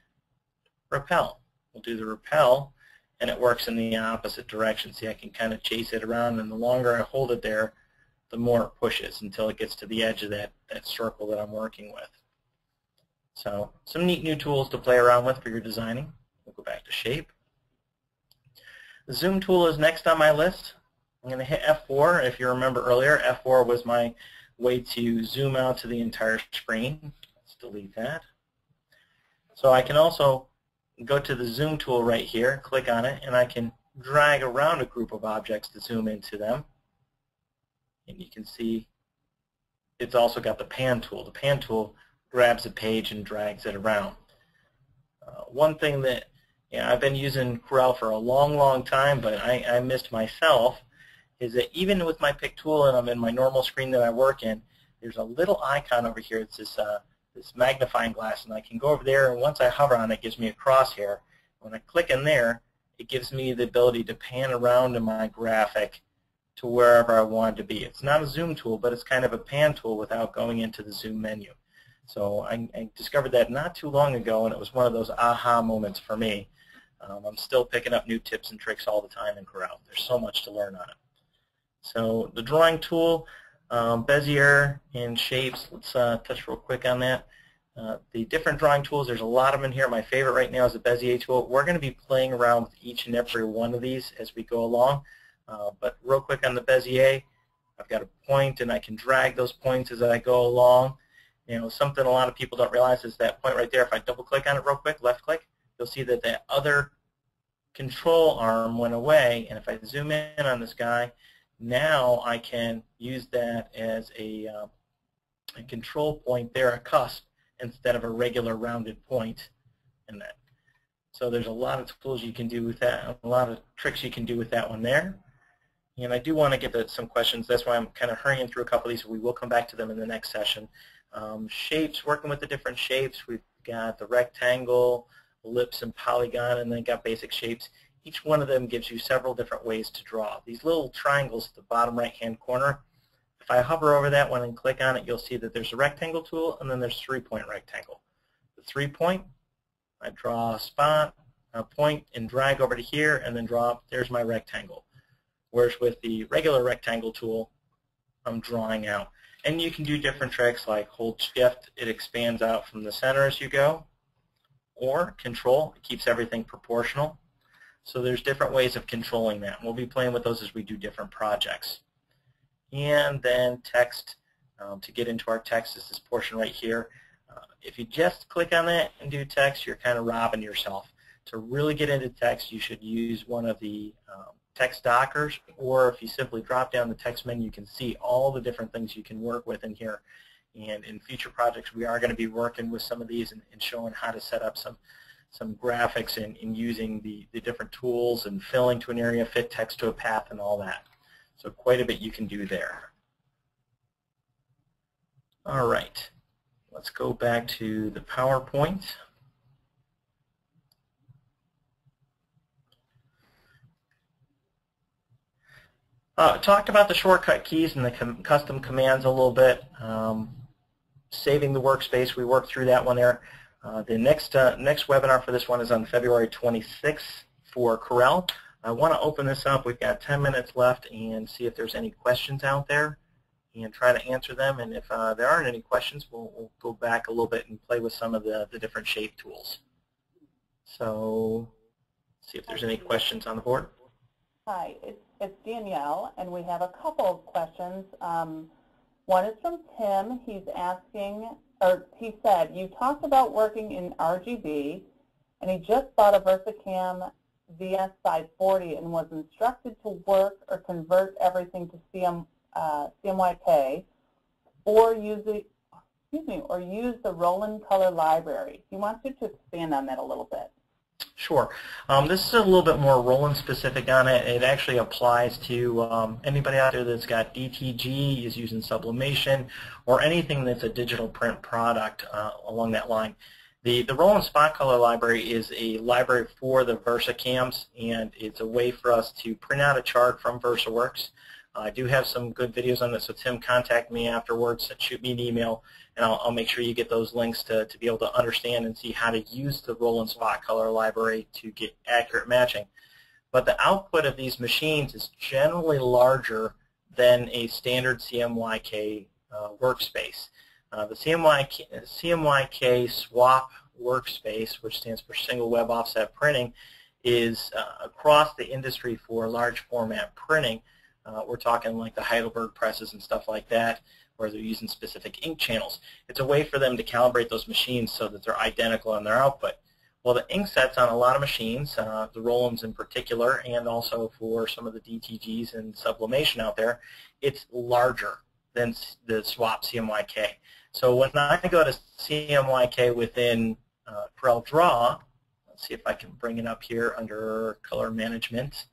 repel. We'll do the repel, and it works in the opposite direction. See, I can kind of chase it around, and the longer I hold it there, the more it pushes until it gets to the edge of that circle that I'm working with. So some neat new tools to play around with for your designing. We'll go back to shape. The zoom tool is next on my list. I'm going to hit F4. If you remember earlier, F4 was my way to zoom out to the entire screen. Let's delete that. So I can also go to the zoom tool right here, click on it, and I can drag around a group of objects to zoom into them. And you can see it's also got the pan tool. The pan tool grabs a page and drags it around. One thing that I've been using Corel for a long time, but I missed myself, is that even with my pick tool and I'm in my normal screen that I work in, there's a little icon over here. It's this magnifying glass, and I can go over there, and once I hover on it, it gives me a crosshair. When I click in there, it gives me the ability to pan around in my graphic to wherever I want it to be. It's not a zoom tool, but it's kind of a pan tool without going into the zoom menu. So I discovered that not too long ago, and it was one of those aha moments for me. I'm still picking up new tips and tricks all the time in Corel. There's so much to learn on it. So the drawing tool, Bezier and shapes, let's touch real quick on that. The different drawing tools, there's a lot of them in here. My favorite right now is the Bezier tool. We're going to be playing around with each and every one of these as we go along. But real quick on the Bezier, I've got a point, and I can drag those points as I go along. Something a lot of people don't realize is that point right there. If I double-click on it real quick, left-click, you'll see that that other control arm went away. And if I zoom in on this guy, now I can use that as a control point there, a cusp, instead of a regular rounded point in that. So there's a lot of tools you can do with that, a lot of tricks you can do with that one there. And I do want to get to some questions. That's why I'm kind of hurrying through a couple of these. We will come back to them in the next session. Shapes, working with the different shapes. We've got the rectangle, ellipse, and polygon, and then got basic shapes. Each one of them gives you several different ways to draw. These little triangles at the bottom right-hand corner, if I hover over that one and click on it, you'll see that there's a rectangle tool, and then there's three-point rectangle. The three-point, I draw a spot, a point, and drag over to here, and then draw up. There's my rectangle. Whereas with the regular rectangle tool, I'm drawing out. And you can do different tricks like hold shift, it expands out from the center as you go, or control, it keeps everything proportional. So there's different ways of controlling that. We'll be playing with those as we do different projects. And then text, to get into our text is this portion right here. If you just click on that and do text, you're kind of robbing yourself. To really get into text, you should use one of the text dockers, or if you simply drop down the text menu, you can see all the different things you can work with in here. And in future projects, we are going to be working with some of these and showing how to set up some graphics and using the different tools and filling to an area, fit text to a path, and all that. So quite a bit you can do there. All right, let's go back to the PowerPoint. Talked about the shortcut keys and the custom commands a little bit. Saving the workspace, we worked through that one there. The next webinar for this one is on February 26th for Corel. I want to open this up. We've got 10 minutes left and see if there's any questions out there and try to answer them. And if there aren't any questions, we'll go back a little bit and play with some of the different shape tools. So see if there's any questions on the board. Hi, it's Danielle, and we have a couple of questions. One is from Tim. He's asking, or he said, you talked about working in RGB, and he just bought a VersaCam VS540 and was instructed to work or convert everything to CMYK, or use the Roland Color Library. He wants you to expand on that a little bit. Sure. This is a little bit more Roland specific on it. It actually applies to anybody out there that's got DTG, is using sublimation, or anything that's a digital print product along that line. The Roland Spot Color Library is a library for the VersaCams, and it's a way for us to print out a chart from VersaWorks. I do have some good videos on this, so Tim, contact me afterwards, shoot me an email, and I'll make sure you get those links to be able to understand and see how to use the Roland Spot Color Library to get accurate matching. But the output of these machines is generally larger than a standard CMYK workspace. The CMYK swap workspace, which stands for single web offset printing, is across the industry for large format printing. We're talking like the Heidelberg presses and stuff like that, where they're using specific ink channels. It's a way for them to calibrate those machines so that they're identical in their output. Well, the ink sets on a lot of machines, the Rollins in particular, and also for some of the DTGs and sublimation out there, it's larger than the swap CMYK. So when I go to CMYK within CorelDraw, let's see if I can bring it up here under color management.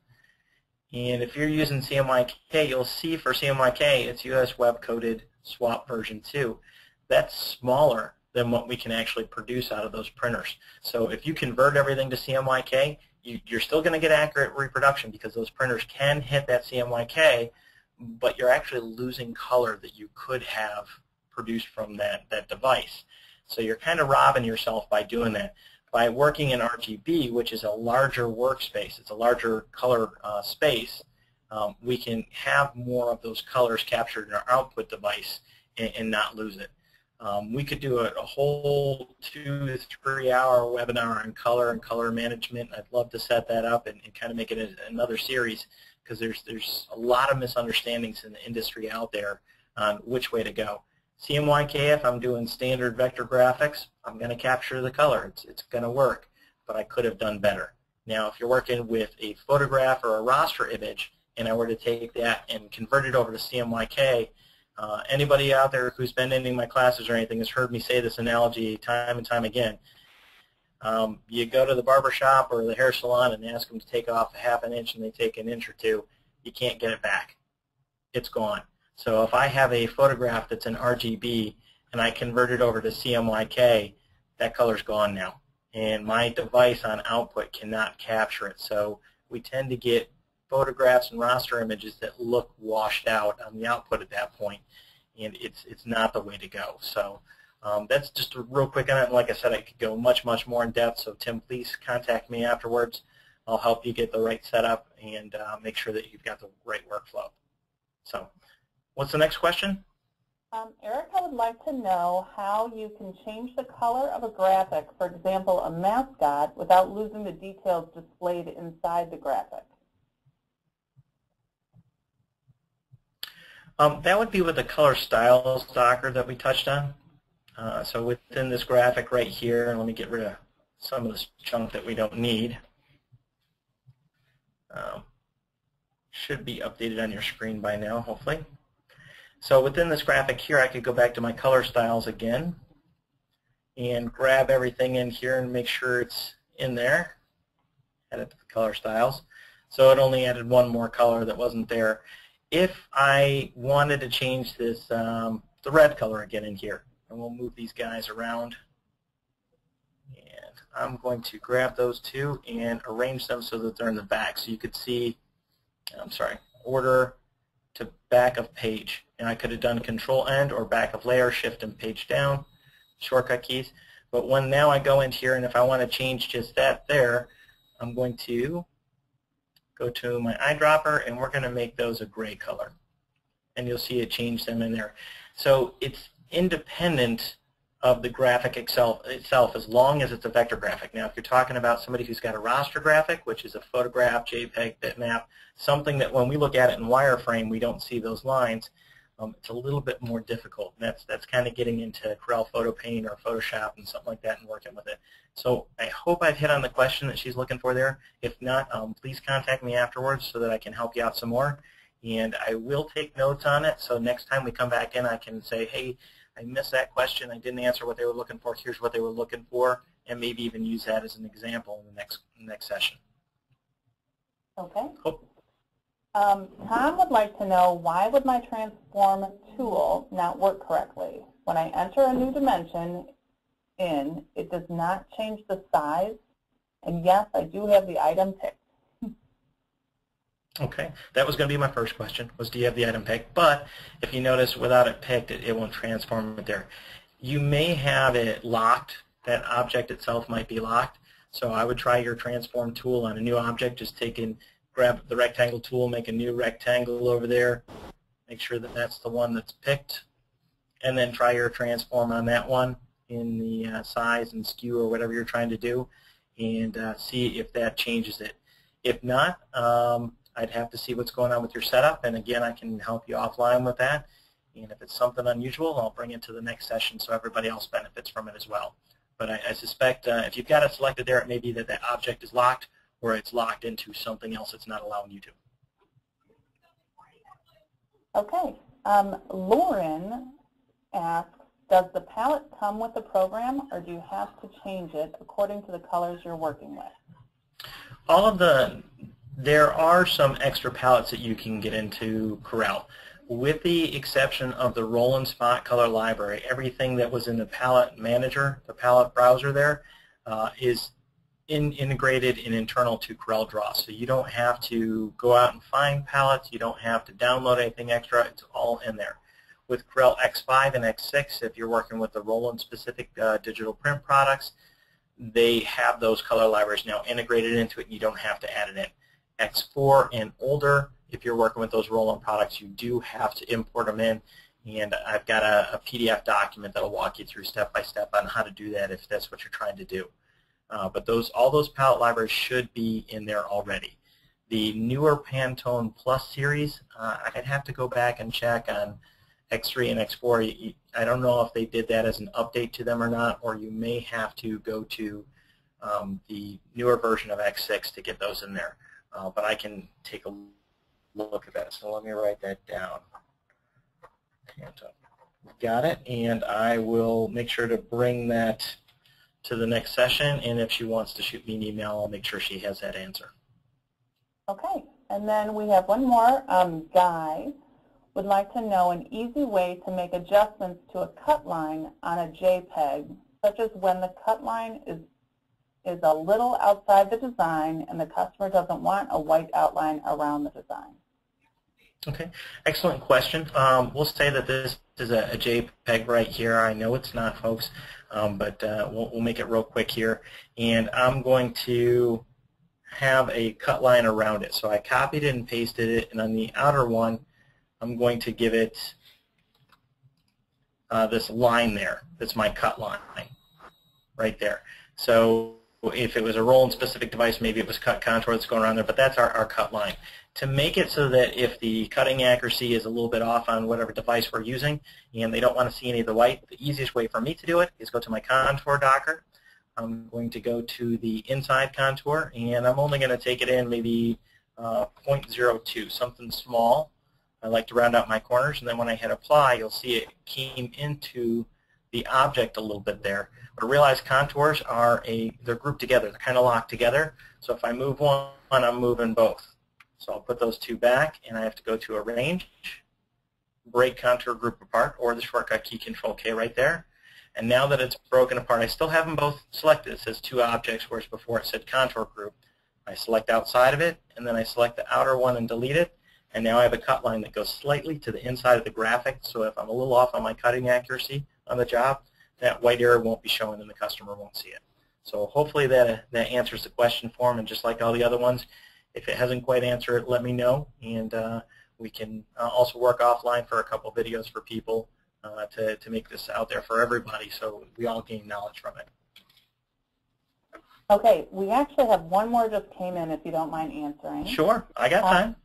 And if you're using CMYK, you'll see for CMYK, it's US web coded swap version 2. That's smaller than what we can actually produce out of those printers. So if you convert everything to CMYK, you're still going to get accurate reproduction because those printers can hit that CMYK, but you're actually losing color that you could have produced from that device. So you're kind of robbing yourself by doing that. By working in RGB, which is a larger workspace, it's a larger color space, we can have more of those colors captured in our output device and not lose it. We could do a whole 2 to 3 hour webinar on color and color management. I'd love to set that up and kind of make it another series, because there's a lot of misunderstandings in the industry out there on which way to go. CMYK, if I'm doing standard vector graphics, I'm going to capture the color. It's going to work, but I could have done better. Now, if you're working with a photograph or a raster image, and I were to take that and convert it over to CMYK, anybody out there who's been in any of my classes or anything has heard me say this analogy time and time again. You go to the barber shop or the hair salon and ask them to take off a ½ an inch, and they take an inch or two. You can't get it back. It's gone. So if I have a photograph that's in RGB and I convert it over to CMYK, that color's gone now. And my device on output cannot capture it. So we tend to get photographs and raster images that look washed out on the output at that point, and it's not the way to go. So that's just a real quick on it. And like I said, I could go much more in depth, so Tim, please contact me afterwards. I'll help you get the right setup and make sure that you've got the right workflow. So what's the next question? Erica would like to know how you can change the color of a graphic, for example, a mascot, without losing the details displayed inside the graphic. That would be with the color styles docker that we touched on. So within this graphic right here, let me get rid of some of this junk that we don't need. Should be updated on your screen by now, hopefully. So within this graphic here, I could go back to my color styles again and grab everything in here and make sure it's in there. Add it to the color styles. So it only added one more color that wasn't there. If I wanted to change this, the red color again in here, and we'll move these guys around. And I'm going to grab those two and arrange them so that they're in the back. So you could see, order to back of page. And I could have done Control End or back of layer, Shift and page down, shortcut keys. But when now I go in here, and if I want to change just that there, I'm going to go to my eyedropper, and we're going to make those a gray color. And you'll see it change them in there. So it's independent of the graphic itself as long as it's a vector graphic. Now, if you're talking about somebody who's got a raster graphic, which is a photograph, JPEG, bitmap, something that when we look at it in wireframe, we don't see those lines, it's a little bit more difficult. And that's kind of getting into Corel Photo Paint or Photoshop and something like that and working with it. So I hope I've hit on the question that she's looking for there. If not, please contact me afterwards so that I can help you out some more. And I will take notes on it, so next time we come back in, I can say, hey, I missed that question. I didn't answer what they were looking for. Here's what they were looking for, and maybe even use that as an example in the next session. Okay. Cool. Tom would like to know, why would my transform tool not work correctly? When I enter a new dimension in, it does not change the size, and yes, I do have the item picked. Okay, that was going to be my first question, was do you have the item picked? But if you notice, without it picked, it won't transform it there. You may have it locked. That object itself might be locked. So I would try your transform tool on a new object. Just grab the rectangle tool, make a new rectangle over there, make sure that that's the one that's picked, and then try your transform on that one in the size and skew or whatever you're trying to do, and see if that changes it. If not, I'd have to see what's going on with your setup, and again, I can help you offline with that. And if it's something unusual, I'll bring it to the next session so everybody else benefits from it as well. But I suspect if you've got it selected there, it may be that that object is locked or it's locked into something else that's not allowing you to. Okay. Lauren asks, does the palette come with the program, or do you have to change it according to the colors you're working with? There are some extra palettes that you can get into Corel. With the exception of the roll and spot color library, everything that was in the palette manager, the palette browser there, is integrated and internal to CorelDraw. So you don't have to go out and find palettes. You don't have to download anything extra. It's all in there. With Corel X5 and X6, if you're working with the roll and specific digital print products, they have those color libraries now integrated into it, and you don't have to add it in. X4 and older, if you're working with those roll-on products, you do have to import them in, and I've got a PDF document that will walk you through step-by-step on how to do that if that's what you're trying to do. But all those palette libraries should be in there already. The newer Pantone Plus series, I'd have to go back and check on X3 and X4. I don't know if they did that as an update to them or not, or you may have to go to the newer version of X6 to get those in there. But I can take a look at that. So let me write that down. Got it, and I will make sure to bring that to the next session, and if she wants to shoot me an email, I'll make sure she has that answer. Okay, and then we have one more. Guy would like to know an easy way to make adjustments to a cut line on a JPEG, such as when the cut line is a little outside the design and the customer doesn't want a white outline around the design. Okay, excellent question. We'll say that this is a JPEG right here. I know it's not, folks, but we'll make it real quick here. And I'm going to have a cut line around it. So I copied it and pasted it, and on the outer one, I'm going to give it this line there. That's my cut line right there. So if it was a roll and specific device, maybe it was cut contour that's going around there, but that's our cut line. To make it so that if the cutting accuracy is a little bit off on whatever device we're using and they don't want to see any of the white, the easiest way for me to do it is go to my contour docker. I'm going to go to the inside contour, and I'm only going to take it in maybe 0.02, something small. I like to round out my corners, and then when I hit apply, you'll see it came into the object a little bit there. But realize contours they're grouped together. They're kind of locked together. So if I move one, I'm moving both. So I'll put those two back, and I have to go to Arrange, Break Contour Group Apart, or the shortcut key Control-K right there. And now that it's broken apart, I still have them both selected. It says two objects, whereas before it said Contour Group. I select outside of it, and then I select the outer one and delete it. And now I have a cut line that goes slightly to the inside of the graphic. So if I'm a little off on my cutting accuracy on the job, that white area won't be showing and the customer won't see it. So hopefully that answers the question for him. And just like all the other ones, if it hasn't quite answered it, let me know. And we can also work offline for a couple videos for people to make this out there for everybody so we all gain knowledge from it. Okay, we actually have one more just came in if you don't mind answering. Sure, I got time.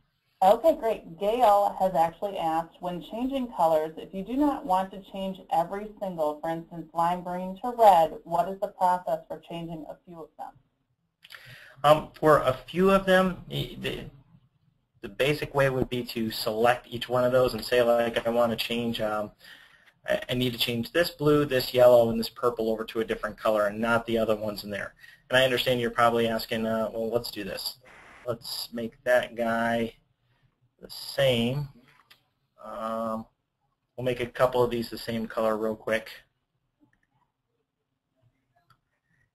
Okay, great. Gail has actually asked, when changing colors, if you do not want to change every single, for instance, lime green to red, what is the process for changing a few of them? For a few of them, the basic way would be to select each one of those and say, like, I want to change, I need to change this blue, this yellow, and this purple over to a different color and not the other ones in there. And I understand you're probably asking, well, let's do this. Let's make that guy the same. We'll make a couple of these the same color real quick.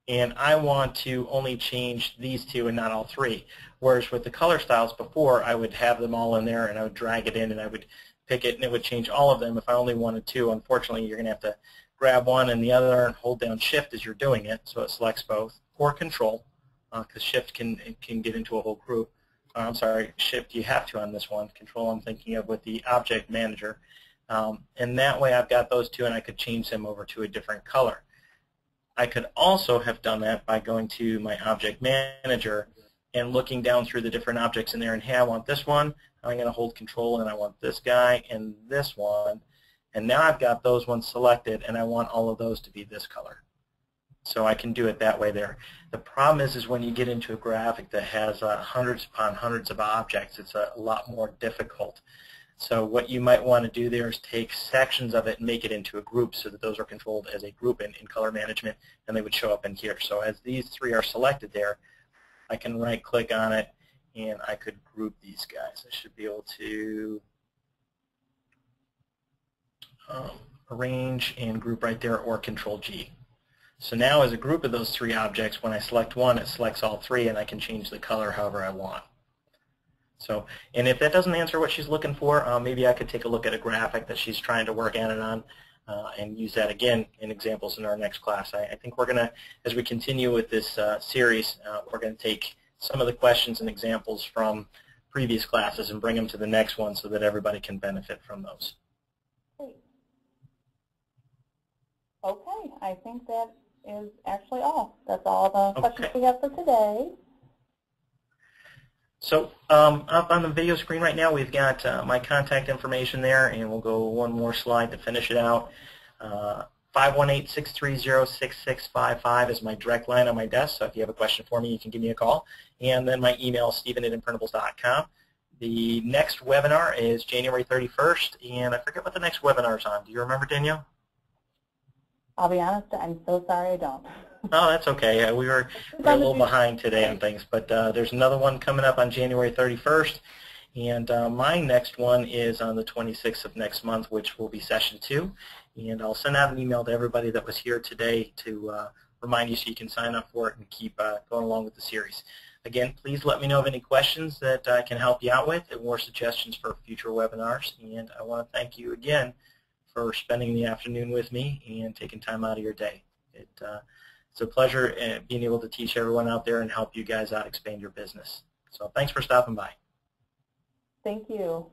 And I want to only change these two and not all three. Whereas with the color styles before, I would have them all in there and I would drag it in and I would pick it and it would change all of them if I only wanted two. Unfortunately, you're going to have to grab one and the other and hold down Shift as you're doing it so it selects both, or Control, because Shift can get into a whole group. I'm sorry, Shift you have to on this one. Control I'm thinking of with the Object Manager. And that way I've got those two and I could change them over to a different color. I could also have done that by going to my Object Manager and looking down through the different objects in there and, hey, I want this one. I'm going to hold Control and I want this guy and this one. And now I've got those ones selected and I want all of those to be this color. So I can do it that way there. The problem is when you get into a graphic that has hundreds upon hundreds of objects, it's a lot more difficult. So what you might want to do there is take sections of it and make it into a group so that those are controlled as a group in color management, and they would show up in here. So as these three are selected there, I can right-click on it, and I could group these guys. I should be able to arrange and group right there, or Control-G. So now as a group of those three objects, when I select one, it selects all three, and I can change the color however I want. So, and if that doesn't answer what she's looking for, maybe I could take a look at a graphic that she's trying to work at it on and use that again in examples in our next class. I think we're going to, as we continue with this series, we're going to take some of the questions and examples from previous classes and bring them to the next one so that everybody can benefit from those. Great. Okay, I think that is actually all. That's all the questions we have for today. So up on the video screen right now, we've got my contact information there, and we'll go one more slide to finish it out. 518-630-6655 is my direct line on my desk, so if you have a question for me, you can give me a call. And then my email is steven@imprintables.com. The next webinar is January 31st, and I forget what the next webinar is on. Do you remember, Danielle? I'll be honest, I'm so sorry I don't. Oh, that's okay. We're a little behind today on things, but there's another one coming up on January 31st, and my next one is on the 26th of next month, which will be session 2, and I'll send out an email to everybody that was here today to remind you so you can sign up for it and keep going along with the series. Again, please let me know of any questions that I can help you out with or suggestions for future webinars, and I want to thank you again for spending the afternoon with me and taking time out of your day. It's a pleasure being able to teach everyone out there and help you guys out expand your business. So thanks for stopping by. Thank you.